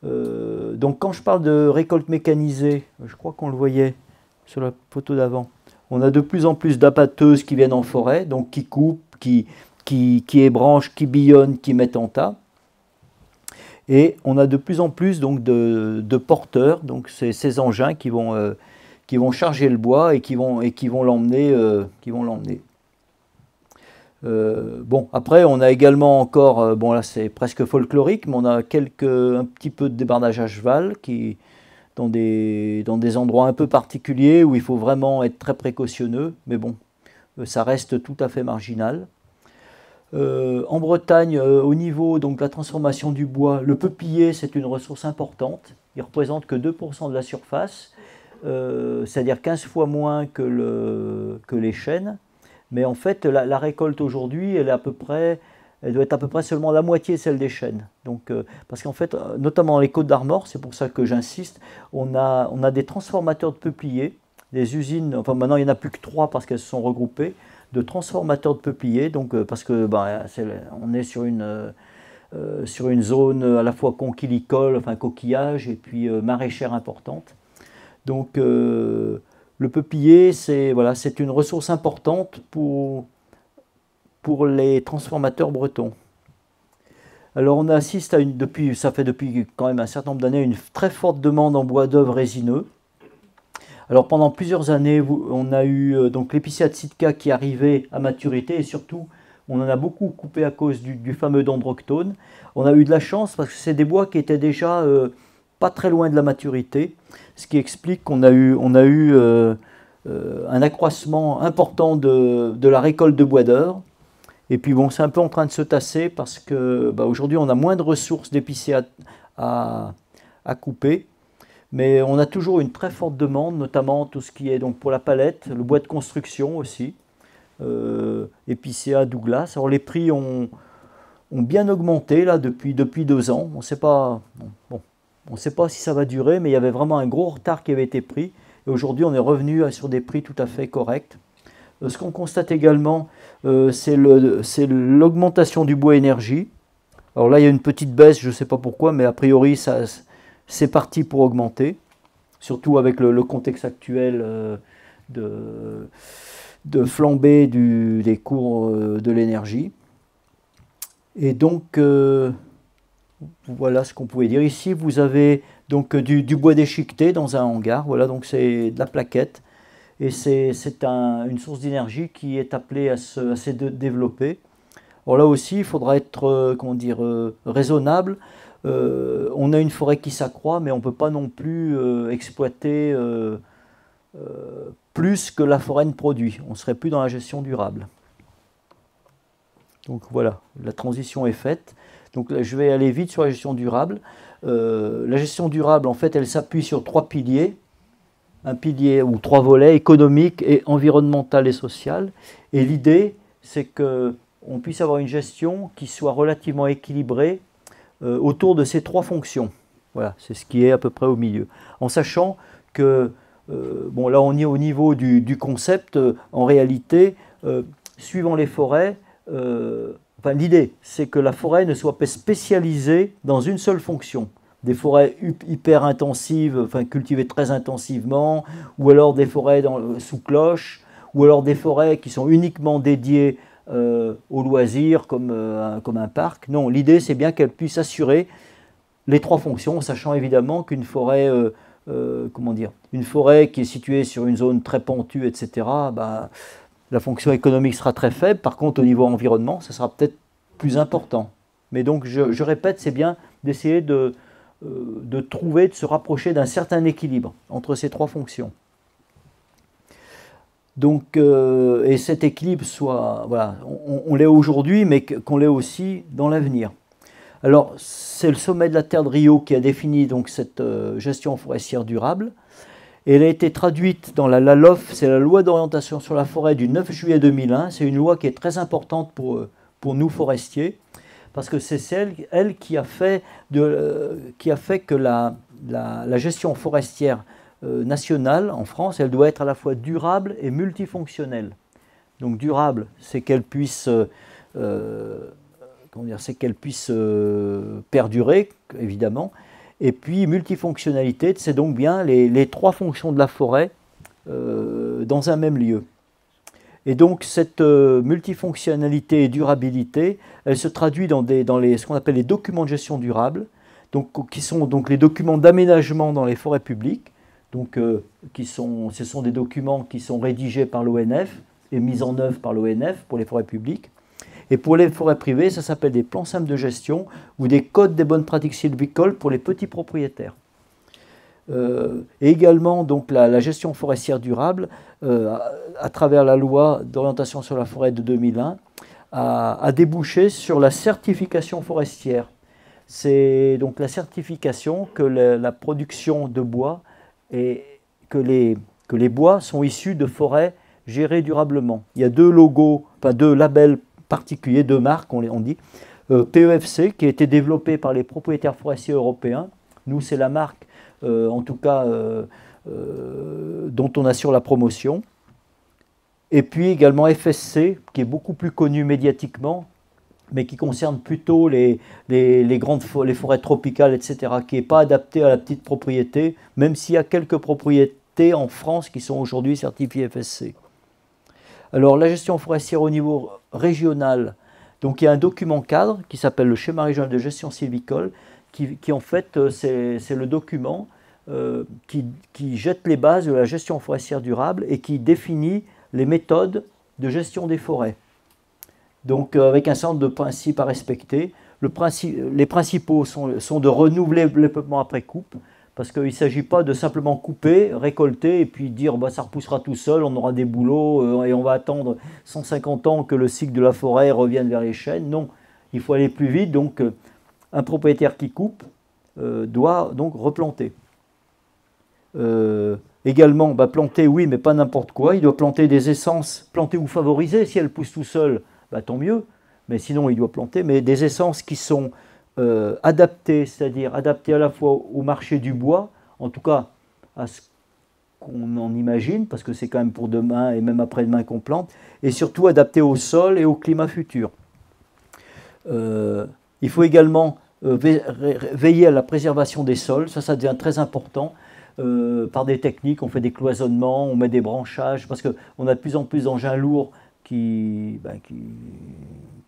Donc quand je parle de récolte mécanisée, je crois qu'on le voyait sur la photo d'avant, on a de plus en plus d'abatteuses qui viennent en forêt, donc qui coupent, qui ébranchent, qui billonnent, qui mettent en tas. Et on a de plus en plus donc, de porteurs, donc ces engins qui vont charger le bois et qui vont l'emmener. Bon, après, on a également encore, bon là c'est presque folklorique, mais on a un petit peu de débardage à cheval dans des endroits un peu particuliers où il faut vraiment être très précautionneux, mais bon, ça reste tout à fait marginal. En Bretagne, au niveau donc, de la transformation du bois, le peuplier c'est une ressource importante, il ne représente que 2% de la surface, c'est-à-dire 15 fois moins que les chênes. Mais en fait, la récolte aujourd'hui, elle doit être à peu près seulement la moitié de celle des chênes. Donc, parce qu'en fait, notamment dans les Côtes d'Armor, c'est pour ça que j'insiste, on a des transformateurs de peupliers, des usines, enfin maintenant il n'y en a plus que 3 parce qu'elles se sont regroupées, de transformateurs de peupliers, donc, parce que on est sur une zone à la fois conchilicole, enfin coquillage, et puis maraîchère importante. Donc, le peuplier, c'est une ressource importante pour les transformateurs bretons. Alors on assiste ça fait depuis quand même un certain nombre d'années, une très forte demande en bois d'œuvre résineux. Alors pendant plusieurs années, on a eu donc l'épicéa de Sitka qui arrivait à maturité, et surtout on en a beaucoup coupé à cause du fameux dendroctone. On a eu de la chance parce que c'est des bois qui étaient déjà pas très loin de la maturité, ce qui explique qu'on a eu un accroissement important de la récolte de bois d'œuvre. Et puis bon, c'est un peu en train de se tasser parce que aujourd'hui on a moins de ressources d'épicéa à couper, mais on a toujours une très forte demande, notamment tout ce qui est donc pour la palette, le bois de construction aussi, épicéa Douglas. Alors les prix ont bien augmenté là depuis 2 ans. On ne sait pas. On ne sait pas si ça va durer, mais il y avait vraiment un gros retard qui avait été pris. Et aujourd'hui, on est revenu sur des prix tout à fait corrects. Ce qu'on constate également, c'est l'augmentation du bois énergie. Alors là, il y a une petite baisse, je ne sais pas pourquoi, mais a priori, c'est parti pour augmenter. Surtout avec le contexte actuel de flambée des cours de l'énergie. Et donc, voilà ce qu'on pouvait dire. Ici, vous avez donc du bois déchiqueté dans un hangar. Voilà, donc c'est de la plaquette. Et c'est une source d'énergie qui est appelée à se développer. Alors là aussi, il faudra être raisonnable. On a une forêt qui s'accroît, mais on ne peut pas non plus exploiter plus que la forêt ne produit. On ne serait plus dans la gestion durable. Donc voilà, la transition est faite. Donc là, je vais aller vite sur la gestion durable. La gestion durable, en fait, elle s'appuie sur 3 piliers. Un pilier ou 3 volets, économique, et environnemental et social. Et l'idée, c'est qu'on puisse avoir une gestion qui soit relativement équilibrée autour de ces 3 fonctions. Voilà, c'est ce qui est à peu près au milieu. En sachant que, bon là on est au niveau du concept, en réalité, suivant les forêts, l'idée, c'est que la forêt ne soit pas spécialisée dans une seule fonction. Des forêts hyper intensives, cultivées très intensivement, ou alors des forêts sous cloche, ou alors des forêts qui sont uniquement dédiées aux loisirs, comme un parc. Non, l'idée, c'est bien qu'elle puisse assurer les 3 fonctions, en sachant évidemment qu'une forêt, une forêt qui est située sur une zone très pentue, etc., la fonction économique sera très faible. Par contre, au niveau environnement, ça sera peut-être plus important. Mais donc, je répète, c'est bien d'essayer de se rapprocher d'un certain équilibre entre ces 3 fonctions. Donc, et cet équilibre on l'est aujourd'hui, mais qu'on l'est aussi dans l'avenir. Alors, c'est le sommet de la Terre de Rio qui a défini donc cette gestion forestière durable. Et elle a été traduite dans la LOF, c'est la loi d'orientation sur la forêt du 9 juillet 2001. C'est une loi qui est très importante pour nous forestiers, parce que c'est elle qui a fait que la gestion forestière nationale en France, elle doit être à la fois durable et multifonctionnelle. Donc durable, c'est qu'elle puisse, perdurer, évidemment. Et puis multifonctionnalité, c'est donc bien les 3 fonctions de la forêt dans un même lieu. Et donc cette multifonctionnalité et durabilité, elle se traduit dans ce qu'on appelle les documents de gestion durable, qui sont donc les documents d'aménagement dans les forêts publiques. Donc, ce sont des documents qui sont rédigés par l'ONF et mis en œuvre par l'ONF pour les forêts publiques. Et pour les forêts privées, ça s'appelle des plans simples de gestion ou des codes des bonnes pratiques sylvicoles pour les petits propriétaires. Et également donc la gestion forestière durable, à travers la loi d'orientation sur la forêt de 2001, a débouché sur la certification forestière. C'est donc la certification que la production de bois et que les bois sont issus de forêts gérées durablement. Il y a deux logos, enfin deux labels particuliers, deux marques, on dit. PEFC, qui a été développé par les propriétaires forestiers européens. Nous, c'est la marque, en tout cas, dont on assure la promotion. Et puis également FSC, qui est beaucoup plus connu médiatiquement, mais qui concerne plutôt les forêts tropicales, etc., qui n'est pas adapté à la petite propriété, même s'il y a quelques propriétés en France qui sont aujourd'hui certifiées FSC. Alors la gestion forestière au niveau régional, donc il y a un document cadre qui s'appelle le schéma régional de gestion sylvicole, qui en fait c'est le document qui jette les bases de la gestion forestière durable et qui définit les méthodes de gestion des forêts. Donc avec un certain nombre de principes à respecter. Les principaux sont de renouveler le peuplement après coupe, parce qu'il ne s'agit pas de simplement couper, récolter et puis dire bah, ça repoussera tout seul, on aura des bouleaux et on va attendre 150 ans que le cycle de la forêt revienne vers les chênes. Non, il faut aller plus vite, donc un propriétaire qui coupe doit donc replanter. Également, bah, planter, oui, mais pas n'importe quoi. Il doit planter des essences, planter ou favoriser. Si elles poussent tout seules, bah, tant mieux. Mais sinon, il doit planter. Mais des essences qui sont adaptées, c'est-à-dire adaptées à la fois au marché du bois, en tout cas à ce qu'on en imagine, parce que c'est quand même pour demain et même après-demain qu'on plante, et surtout adaptées au sol et au climat futur. Il faut également veiller à la préservation des sols. Ça devient très important. Par des techniques, on fait des cloisonnements, on met des branchages, parce qu'on a de plus en plus d'engins lourds qui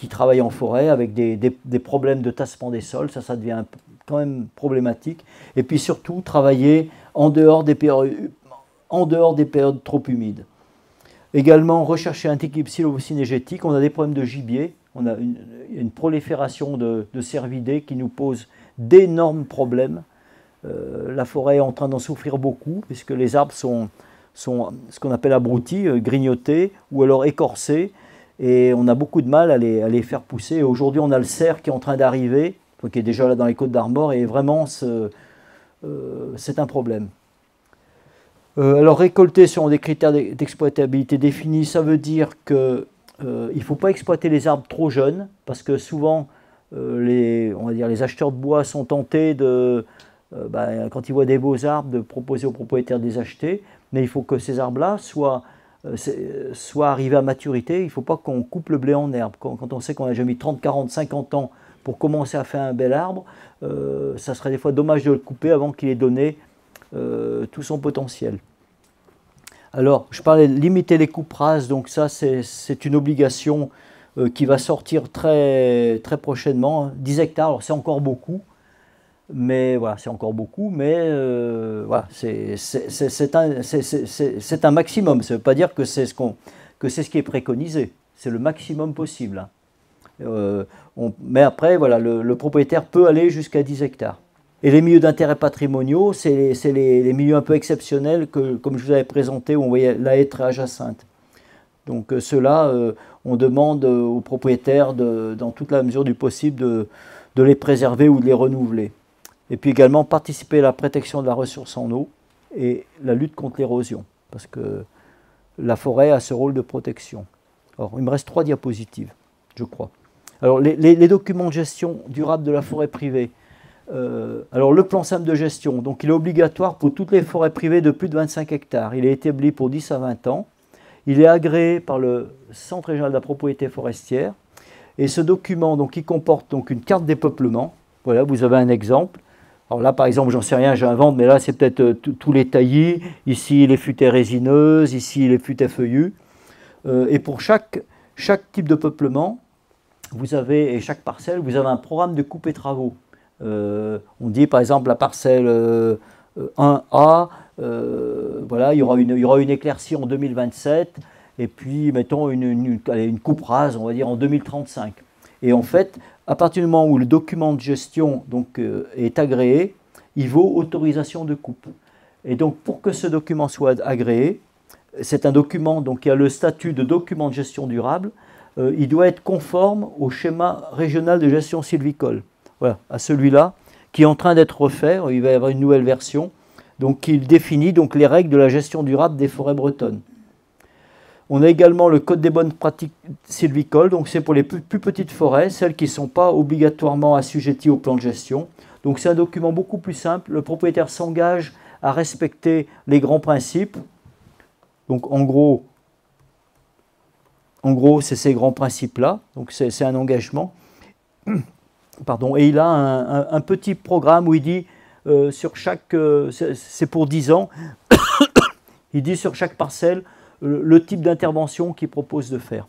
travaillent en forêt avec des problèmes de tassement des sols. Ça devient quand même problématique. Et puis surtout, travailler en dehors des périodes trop humides. Également, rechercher un équilibre sylvo-synégétique. On a des problèmes de gibier. On a une prolifération de cervidés qui nous pose d'énormes problèmes. La forêt est en train d'en souffrir beaucoup, puisque les arbres sont ce qu'on appelle abrutis, grignotés ou alors écorcés, et on a beaucoup de mal à les faire pousser. Aujourd'hui, on a le cerf qui est en train d'arriver, qui est déjà là dans les Côtes d'Armor, et vraiment, c'est un problème. Alors, récolter selon des critères d'exploitabilité définis, ça veut dire qu'il ne faut pas exploiter les arbres trop jeunes, parce que souvent, on va dire, les acheteurs de bois sont tentés quand ils voient des beaux arbres, de proposer aux propriétaires de les acheter, mais il faut que ces arbres-là soient arrivés à maturité. Il ne faut pas qu'on coupe le blé en herbe. Quand on sait qu'on a déjà mis 30, 40, 50 ans pour commencer à faire un bel arbre, ça serait des fois dommage de le couper avant qu'il ait donné tout son potentiel. Alors, je parlais de limiter les coupes rases, donc ça c'est une obligation qui va sortir très, très prochainement. 10 hectares, alors c'est encore beaucoup. Mais voilà, c'est encore beaucoup, mais voilà, c'est un maximum. Ça ne veut pas dire que c'est ce qui est préconisé. C'est le maximum possible. Mais après, voilà, le propriétaire peut aller jusqu'à 10 hectares. Et les milieux d'intérêt patrimoniaux, c'est les milieux un peu exceptionnels que, comme je vous avais présenté, où on voyait la haie très jacinthe. Donc ceux-là, on demande aux propriétaires, dans toute la mesure du possible, de les préserver ou de les renouveler. Et puis également participer à la protection de la ressource en eau et la lutte contre l'érosion, parce que la forêt a ce rôle de protection. Alors, il me reste 3 diapositives, je crois. Alors, les documents de gestion durable de la forêt privée. Alors, le plan simple de gestion, donc il est obligatoire pour toutes les forêts privées de plus de 25 hectares. Il est établi pour 10 à 20 ans. Il est agréé par le Centre régional de la propriété forestière. Et ce document, donc, il comporte donc une carte des peuplements. Voilà, vous avez un exemple. Alors là, par exemple, j'en sais rien, j'invente, mais là, c'est peut-être tous les taillis. Ici, les futaies résineuses, ici, les futaies feuillues. Et pour chaque type de peuplement, et chaque parcelle, vous avez un programme de coupe et travaux. On dit, par exemple, la parcelle 1A, voilà, il y aura une éclaircie en 2027. et puis mettons une coupe rase, on va dire en 2035. Et en fait, à partir du moment où le document de gestion donc, est agréé, il vaut autorisation de coupe. Et donc pour que ce document soit agréé, c'est un document donc, qui a le statut de document de gestion durable, il doit être conforme au schéma régional de gestion sylvicole. Voilà, à celui-là, qui est en train d'être refait, il va y avoir une nouvelle version, donc qui définit donc, les règles de la gestion durable des forêts bretonnes. On a également le Code des bonnes pratiques sylvicoles, donc c'est pour les plus petites forêts, celles qui ne sont pas obligatoirement assujetties au plan de gestion. Donc c'est un document beaucoup plus simple, le propriétaire s'engage à respecter les grands principes. Donc en gros c'est ces grands principes-là, donc c'est un engagement. Pardon. Et il a un petit programme où il dit, sur chaque, c'est pour 10 ans, il dit sur chaque parcelle, le type d'intervention qu'il propose de faire.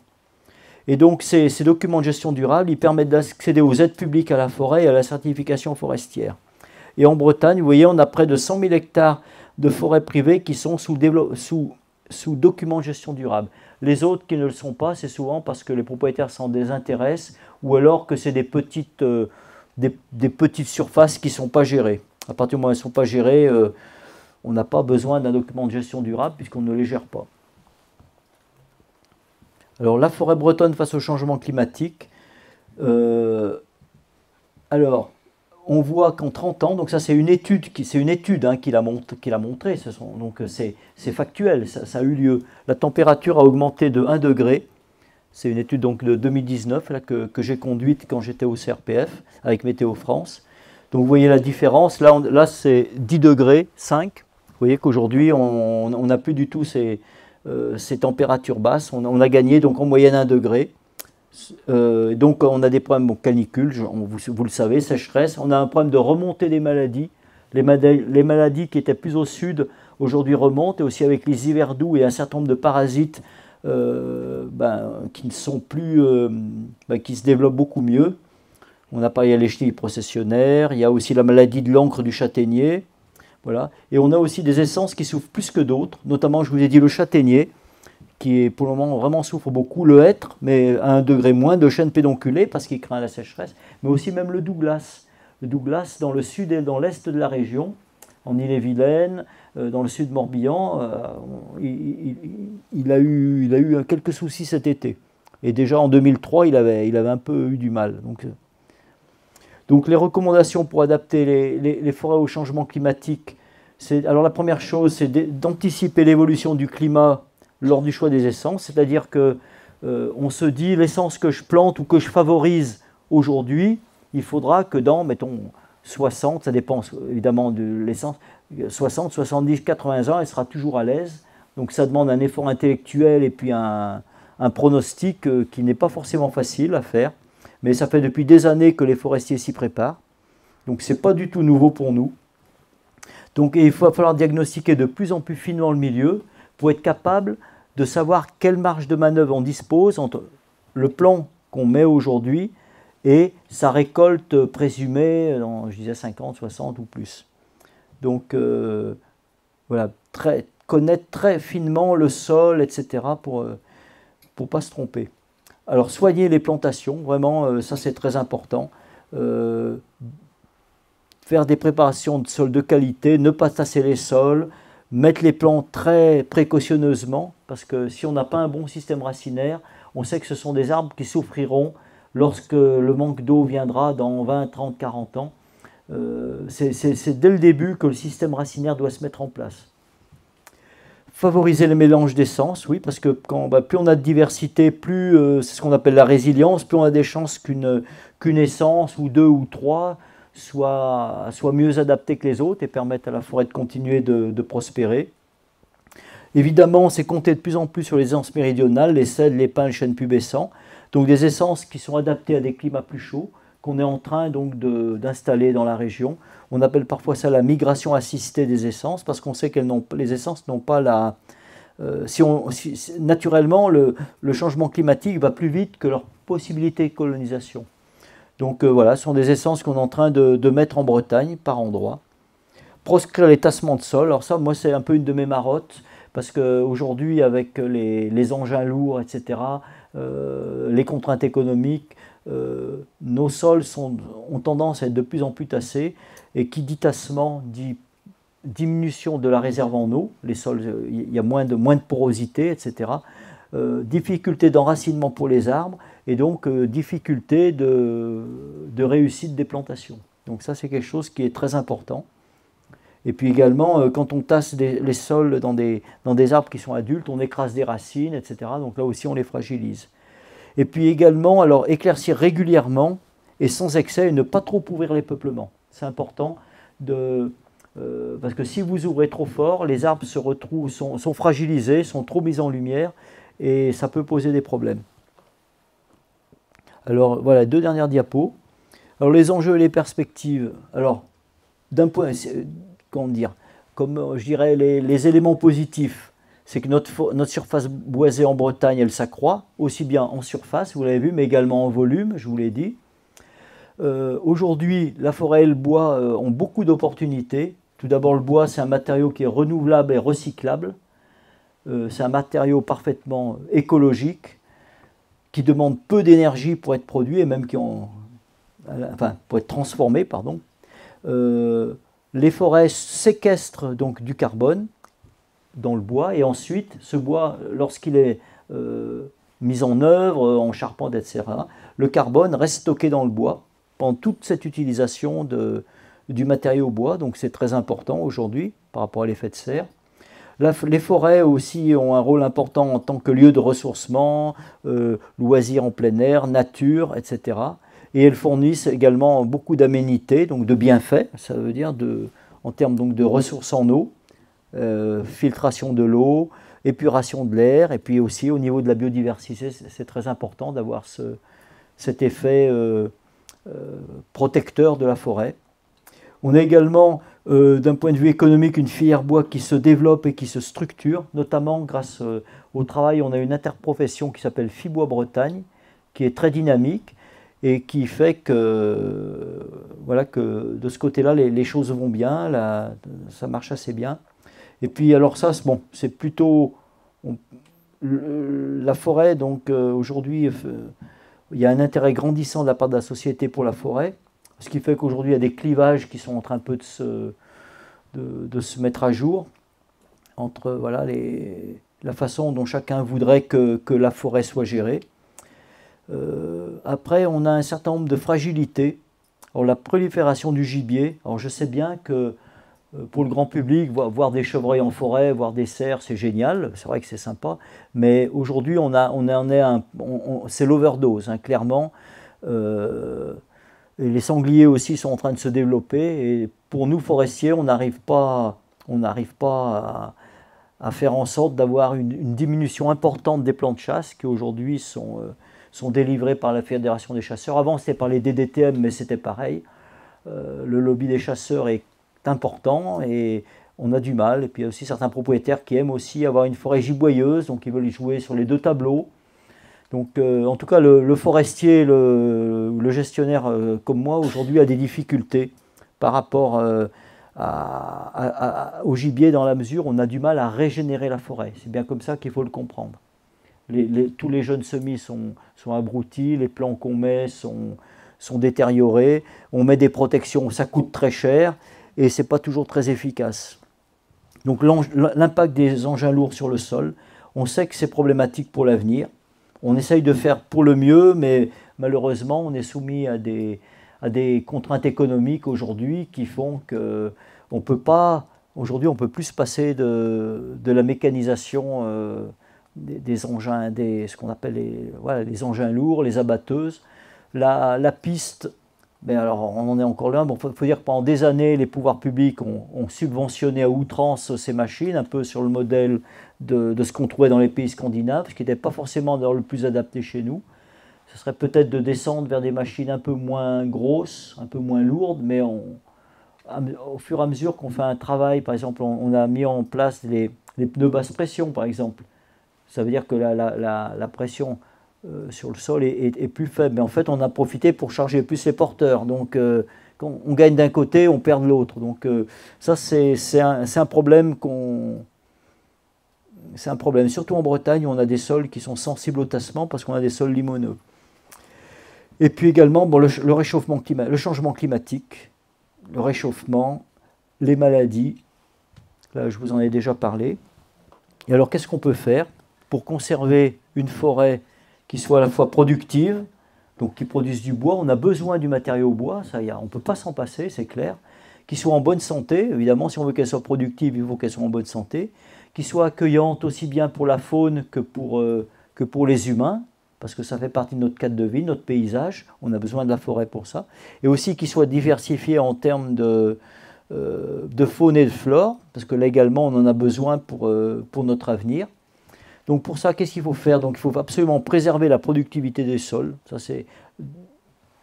Et donc ces documents de gestion durable, ils permettent d'accéder aux aides publiques à la forêt et à la certification forestière. Et en Bretagne, vous voyez, on a près de 100 000 hectares de forêts privées qui sont sous documents de gestion durable. Les autres qui ne le sont pas, c'est souvent parce que les propriétaires s'en désintéressent ou alors que c'est des petites surfaces qui ne sont pas gérées. À partir du moment où elles ne sont pas gérées, on n'a pas besoin d'un document de gestion durable puisqu'on ne les gère pas. Alors la forêt bretonne face au changement climatique, alors on voit qu'en 30 ans, donc ça c'est une étude qu'il a montrée, donc c'est factuel, ça a eu lieu. La température a augmenté de 1 degré, c'est une étude donc de 2019 là, que j'ai conduite quand j'étais au CRPF avec Météo France. Donc vous voyez la différence, là c'est 10 degrés, 5, vous voyez qu'aujourd'hui on n'a plus du tout ces températures basses, on a gagné donc en moyenne 1 degré. Donc on a des problèmes canicules, vous le savez, sécheresse, on a un problème de remontée des maladies. Les maladies qui étaient plus au sud aujourd'hui remontent, et aussi avec les hivers doux et un certain nombre de parasites qui ne sont plus, qui se développent beaucoup mieux. On a parlé de la chenille processionnaire, il y a aussi la maladie de l'encre du châtaignier. Voilà. Et on a aussi des essences qui souffrent plus que d'autres, notamment je vous ai dit le châtaignier, qui pour le moment vraiment souffre beaucoup, le hêtre, mais à 1 degré moins, de chêne pédonculé parce qu'il craint la sécheresse, mais aussi même le Douglas. Le Douglas dans le sud et dans l'est de la région, en Ille-et-Vilaine, dans le sud Morbihan, il a eu quelques soucis cet été. Et déjà en 2003, il avait un peu eu du mal. Donc les recommandations pour adapter les forêts au changement climatique, alors la première chose, c'est d'anticiper l'évolution du climat lors du choix des essences, c'est-à-dire que on se dit l'essence que je plante ou que je favorise aujourd'hui, il faudra que dans, mettons, 60, ça dépend évidemment de l'essence, 60, 70, 80 ans, elle sera toujours à l'aise. Donc ça demande un effort intellectuel et puis un pronostic qui n'est pas forcément facile à faire. Mais ça fait depuis des années que les forestiers s'y préparent. Donc ce n'est pas du tout nouveau pour nous. Donc il va falloir diagnostiquer de plus en plus finement le milieu pour être capable de savoir quelle marge de manœuvre on dispose entre le plan qu'on met aujourd'hui et sa récolte présumée dans, je disais, 50, 60 ou plus. Donc voilà, connaître très finement le sol, etc. pour ne pas se tromper. Alors soigner les plantations, vraiment, ça c'est très important. Faire des préparations de sol de qualité, ne pas tasser les sols, mettre les plants très précautionneusement, parce que si on n'a pas un bon système racinaire, on sait que ce sont des arbres qui souffriront lorsque le manque d'eau viendra dans 20, 30, 40 ans. C'est dès le début que le système racinaire doit se mettre en place. Favoriser le mélange d'essences, oui, parce que plus on a de diversité, plus c'est ce qu'on appelle la résilience, plus on a des chances qu'une essence ou 2 ou 3 soient mieux adaptées que les autres et permettent à la forêt de continuer de prospérer. Évidemment, c'est compter de plus en plus sur les essences méridionales, les cèdres, les pins, le chêne pubescent, donc des essences qui sont adaptées à des climats plus chauds, qu'on est en train donc d'installer dans la région. On appelle parfois ça la migration assistée des essences, parce qu'on sait que les essences n'ont pas la... naturellement, le changement climatique va plus vite que leur possibilité de colonisation. Donc voilà, ce sont des essences qu'on est en train de mettre en Bretagne par endroits. Proscrire les tassements de sol, alors ça, moi, c'est un peu une de mes marottes, parce qu'aujourd'hui, avec les engins lourds, etc., les contraintes économiques, nos sols ont tendance à être de plus en plus tassés, et qui dit tassement dit diminution de la réserve en eau, les sols, il y a moins de porosité, etc., difficulté d'enracinement pour les arbres, et donc difficulté de réussite des plantations. Donc ça, c'est quelque chose qui est très important. Et puis également, quand on tasse les sols dans des arbres qui sont adultes, on écrase des racines, etc. Donc là aussi, on les fragilise. Et puis également, alors éclaircir régulièrement et sans excès, et ne pas trop ouvrir les peuplements. C'est important, parce que si vous ouvrez trop fort, les arbres sont fragilisés, sont trop mis en lumière, et ça peut poser des problèmes. Alors voilà, 2 dernières diapos. Alors les enjeux et les perspectives. Alors, d'un point, comment dire, comme je dirais les éléments positifs, c'est que notre surface boisée en Bretagne, elle s'accroît, aussi bien en surface, vous l'avez vu, mais également en volume, je vous l'ai dit. Aujourd'hui, la forêt et le bois ont beaucoup d'opportunités. Tout d'abord, le bois, c'est un matériau qui est renouvelable et recyclable. C'est un matériau parfaitement écologique, qui demande peu d'énergie pour être produit, et même pour être transformé, pardon. Les forêts séquestrent donc du carbone dans le bois, et ensuite, ce bois, lorsqu'il est mis en œuvre, en charpente, etc., le carbone reste stocké dans le bois pendant toute cette utilisation du matériau bois, donc c'est très important aujourd'hui par rapport à l'effet de serre. Les forêts aussi ont un rôle important en tant que lieu de ressourcement, loisirs en plein air, nature, etc. Et elles fournissent également beaucoup d'aménités, donc de bienfaits, ça veut dire en termes donc de ressources en eau, filtration de l'eau, épuration de l'air, et puis aussi au niveau de la biodiversité, c'est très important d'avoir cet effet protecteur de la forêt. On a également, d'un point de vue économique, une filière bois qui se développe et qui se structure, notamment grâce au travail. On a une interprofession qui s'appelle Fibois Bretagne, qui est très dynamique et qui fait que, voilà, que de ce côté-là, les choses vont bien, ça marche assez bien. Et puis, alors ça, bon, c'est plutôt la forêt, donc aujourd'hui, il y a un intérêt grandissant de la part de la société pour la forêt. Ce qui fait qu'aujourd'hui, il y a des clivages qui sont en train un peu de se mettre à jour entre voilà, la façon dont chacun voudrait que la forêt soit gérée. Après, on a un certain nombre de fragilités. Alors, la prolifération du gibier. Alors, je sais bien que pour le grand public, voir des chevreuils en forêt, voir des cerfs, c'est génial. C'est vrai que c'est sympa. Mais aujourd'hui, c'est l'overdose, hein, clairement. Et les sangliers aussi sont en train de se développer, et pour nous forestiers, on n'arrive pas à faire en sorte d'avoir une diminution importante des plans de chasse qui aujourd'hui sont délivrés par la Fédération des chasseurs. Avant c'était par les DDTM, mais c'était pareil. Le lobby des chasseurs est important et on a du mal. Et puis il y a aussi certains propriétaires qui aiment aussi avoir une forêt giboyeuse, donc ils veulent jouer sur les 2 tableaux. Donc, en tout cas, le forestier, le gestionnaire comme moi, aujourd'hui, a des difficultés par rapport au gibier, dans la mesure où on a du mal à régénérer la forêt. C'est bien comme ça qu'il faut le comprendre. Tous les jeunes semis sont abrutis, les plants qu'on met sont détériorés, on met des protections, ça coûte très cher et ce n'est pas toujours très efficace. Donc, l'impact des engins lourds sur le sol, on sait que c'est problématique pour l'avenir. On essaye de faire pour le mieux, mais malheureusement, on est soumis à des contraintes économiques aujourd'hui qui font qu'on peut pas, aujourd'hui, on ne peut plus se passer de la mécanisation des engins, ce qu'on appelle les engins lourds, les abatteuses. La piste, ben alors on en est encore là. Bon, faut dire que pendant des années, les pouvoirs publics ont subventionné à outrance ces machines, un peu sur le modèle de ce qu'on trouvait dans les pays scandinaves, ce qui n'était pas forcément le plus adapté chez nous. Ce serait peut-être de descendre vers des machines un peu moins grosses, un peu moins lourdes, mais au fur et à mesure qu'on fait un travail, par exemple, on a mis en place les pneus basse pression, par exemple. Ça veut dire que la pression sur le sol est plus faible. Mais en fait, on a profité pour charger plus les porteurs. Donc, quand on gagne d'un côté, on perd de l'autre. Donc, ça, c'est un problème c'est un problème. Surtout en Bretagne, où on a des sols qui sont sensibles au tassement parce qu'on a des sols limoneux. Et puis également bon, le changement climatique, le réchauffement, les maladies. Là, je vous en ai déjà parlé. Et alors, qu'est-ce qu'on peut faire pour conserver une forêt qui soit à la fois productive, donc qui produise du bois? On a besoin du matériau bois, ça, on ne peut pas s'en passer, c'est clair. Qui soit en bonne santé, évidemment, si on veut qu'elle soit productive, il faut qu'elle soit en bonne santé. Qui soit accueillante aussi bien pour la faune que pour les humains, parce que ça fait partie de notre cadre de vie, notre paysage. On a besoin de la forêt pour ça. Et aussi qui soit diversifiée en termes de faune et de flore, parce que là également on en a besoin pour notre avenir. Donc pour ça, qu'est-ce qu'il faut faire? Donc il faut absolument préserver la productivité des sols, ça c'est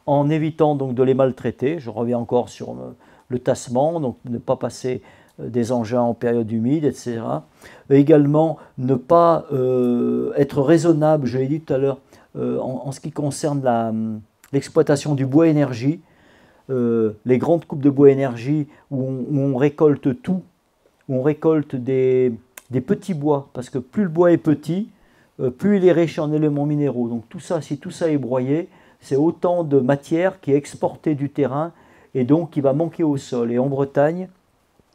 en évitant donc de les maltraiter. Je reviens encore sur le tassement, donc ne pas passer des engins en période humide, etc. Également ne pas être raisonnable, je l'ai dit tout à l'heure, en ce qui concerne l'exploitation du bois énergie. Les grandes coupes de bois énergie où on récolte tout, où on récolte des petits bois, parce que plus le bois est petit, plus il est riche en éléments minéraux. Donc tout ça, si tout ça est broyé, c'est autant de matière qui est exportée du terrain et donc qui va manquer au sol. Et en Bretagne,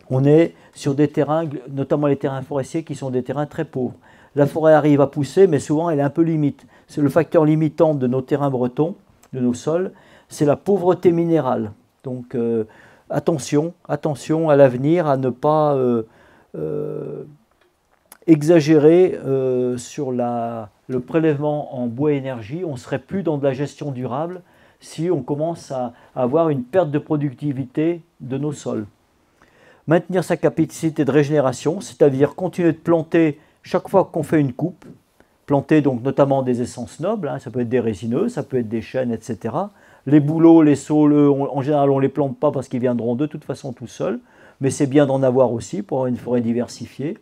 on est sur des terrains, notamment les terrains forestiers, qui sont des terrains très pauvres. La forêt arrive à pousser, mais souvent elle est un peu limite. C'est le facteur limitant de nos terrains bretons, de nos sols, c'est la pauvreté minérale. Donc attention à l'avenir, à ne pas exagérer sur le prélèvement en bois énergie. On ne serait plus dans de la gestion durable si on commence à avoir une perte de productivité de nos sols. Maintenir sa capacité de régénération, c'est-à-dire continuer de planter chaque fois qu'on fait une coupe, planter donc notamment des essences nobles, ça peut être des résineux, ça peut être des chênes, etc. Les bouleaux, les sauleux, en général on ne les plante pas parce qu'ils viendront de toute façon tout seuls, mais c'est bien d'en avoir aussi pour avoir une forêt diversifiée.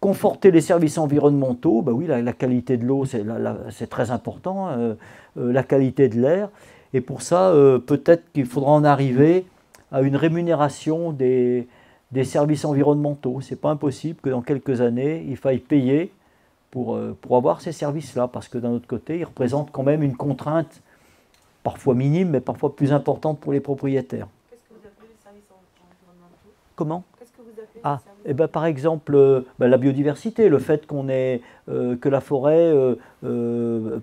Conforter les services environnementaux, oui, la qualité de l'eau c'est très important, la qualité de l'air, et pour ça peut-être qu'il faudra en arriver à une rémunération des services environnementaux. Ce n'est pas impossible que dans quelques années il faille payer pour avoir ces services-là, parce que d'un autre côté ils représentent quand même une contrainte parfois minime, mais parfois plus importante pour les propriétaires. Qu'est-ce que vous appelez les services environnementaux? Comment? Qu'est-ce que vous appelez les services Par exemple, la biodiversité, le fait que la forêt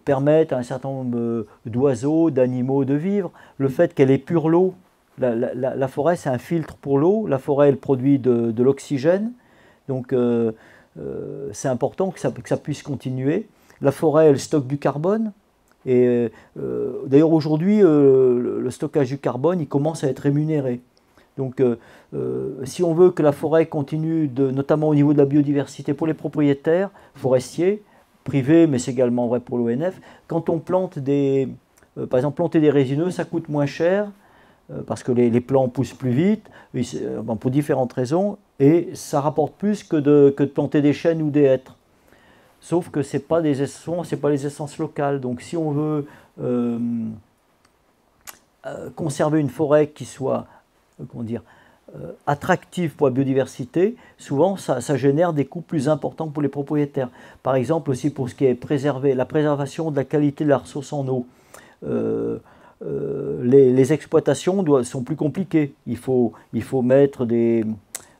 permette à un certain nombre d'oiseaux, d'animaux de vivre, le fait qu'elle épure l'eau. La forêt, c'est un filtre pour l'eau. La forêt, elle produit de l'oxygène. Donc, c'est important que ça puisse continuer. La forêt, elle stocke du carbone. Et d'ailleurs aujourd'hui, le stockage du carbone, il commence à être rémunéré. Donc si on veut que la forêt continue, notamment au niveau de la biodiversité pour les propriétaires forestiers, privés, mais c'est également vrai pour l'ONF, quand on plante par exemple planter des résineux, ça coûte moins cher, parce que les plants poussent plus vite, pour différentes raisons, et ça rapporte plus que de planter des chênes ou des hêtres. Sauf que ce n'est pas les essences locales. Donc si on veut conserver une forêt qui soit attractive pour la biodiversité, souvent ça génère des coûts plus importants pour les propriétaires. Par exemple aussi pour ce qui est la préservation de la qualité de la ressource en eau. Les exploitations sont plus compliquées. Il faut mettre des...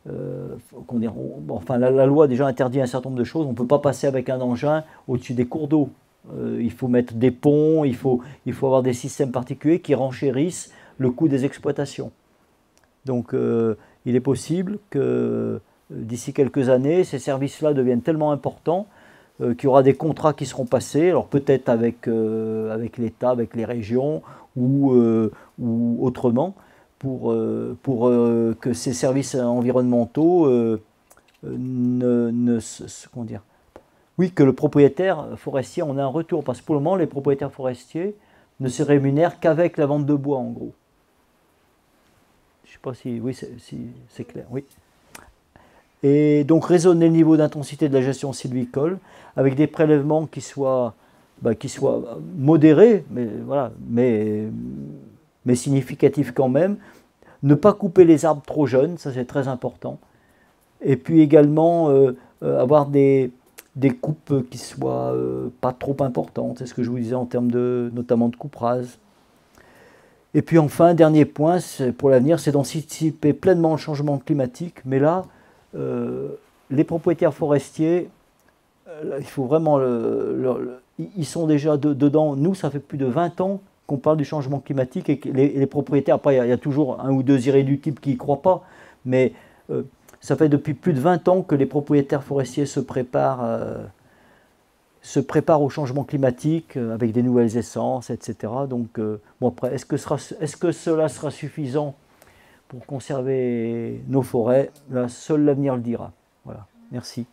la loi déjà interdit un certain nombre de choses. On ne peut pas passer avec un engin au-dessus des cours d'eau. Il faut mettre des ponts, il faut avoir des systèmes particuliers qui renchérissent le coût des exploitations. Donc il est possible que d'ici quelques années, ces services-là deviennent tellement importants qu'il y aura des contrats qui seront passés, alors peut-être avec l'État, avec les régions ou autrement, pour que ces services environnementaux que le propriétaire forestier en ait un retour. Parce que pour le moment, les propriétaires forestiers ne se rémunèrent qu'avec la vente de bois, en gros. Je ne sais pas si c'est clair. Oui. Et donc raisonner le niveau d'intensité de la gestion sylvicole avec des prélèvements qui soient modérés, mais significatifs quand même. Ne pas couper les arbres trop jeunes, ça c'est très important. Et puis également avoir des coupes qui soient pas trop importantes, c'est ce que je vous disais en termes notamment de coupe rase. Et puis enfin, dernier point pour l'avenir, c'est d'anticiper pleinement le changement climatique. Mais là, les propriétaires forestiers, il faut vraiment ils sont déjà dedans. Nous, ça fait plus de 20 ans qu'on parle du changement climatique et que les propriétaires, après il y a toujours un ou deux irréductibles qui n'y croient pas, mais ça fait depuis plus de 20 ans que les propriétaires forestiers se préparent au changement climatique avec des nouvelles essences, etc. Donc, bon après, est-ce que cela sera suffisant pour conserver nos forêts? Là, seul l'avenir le dira. Voilà, merci.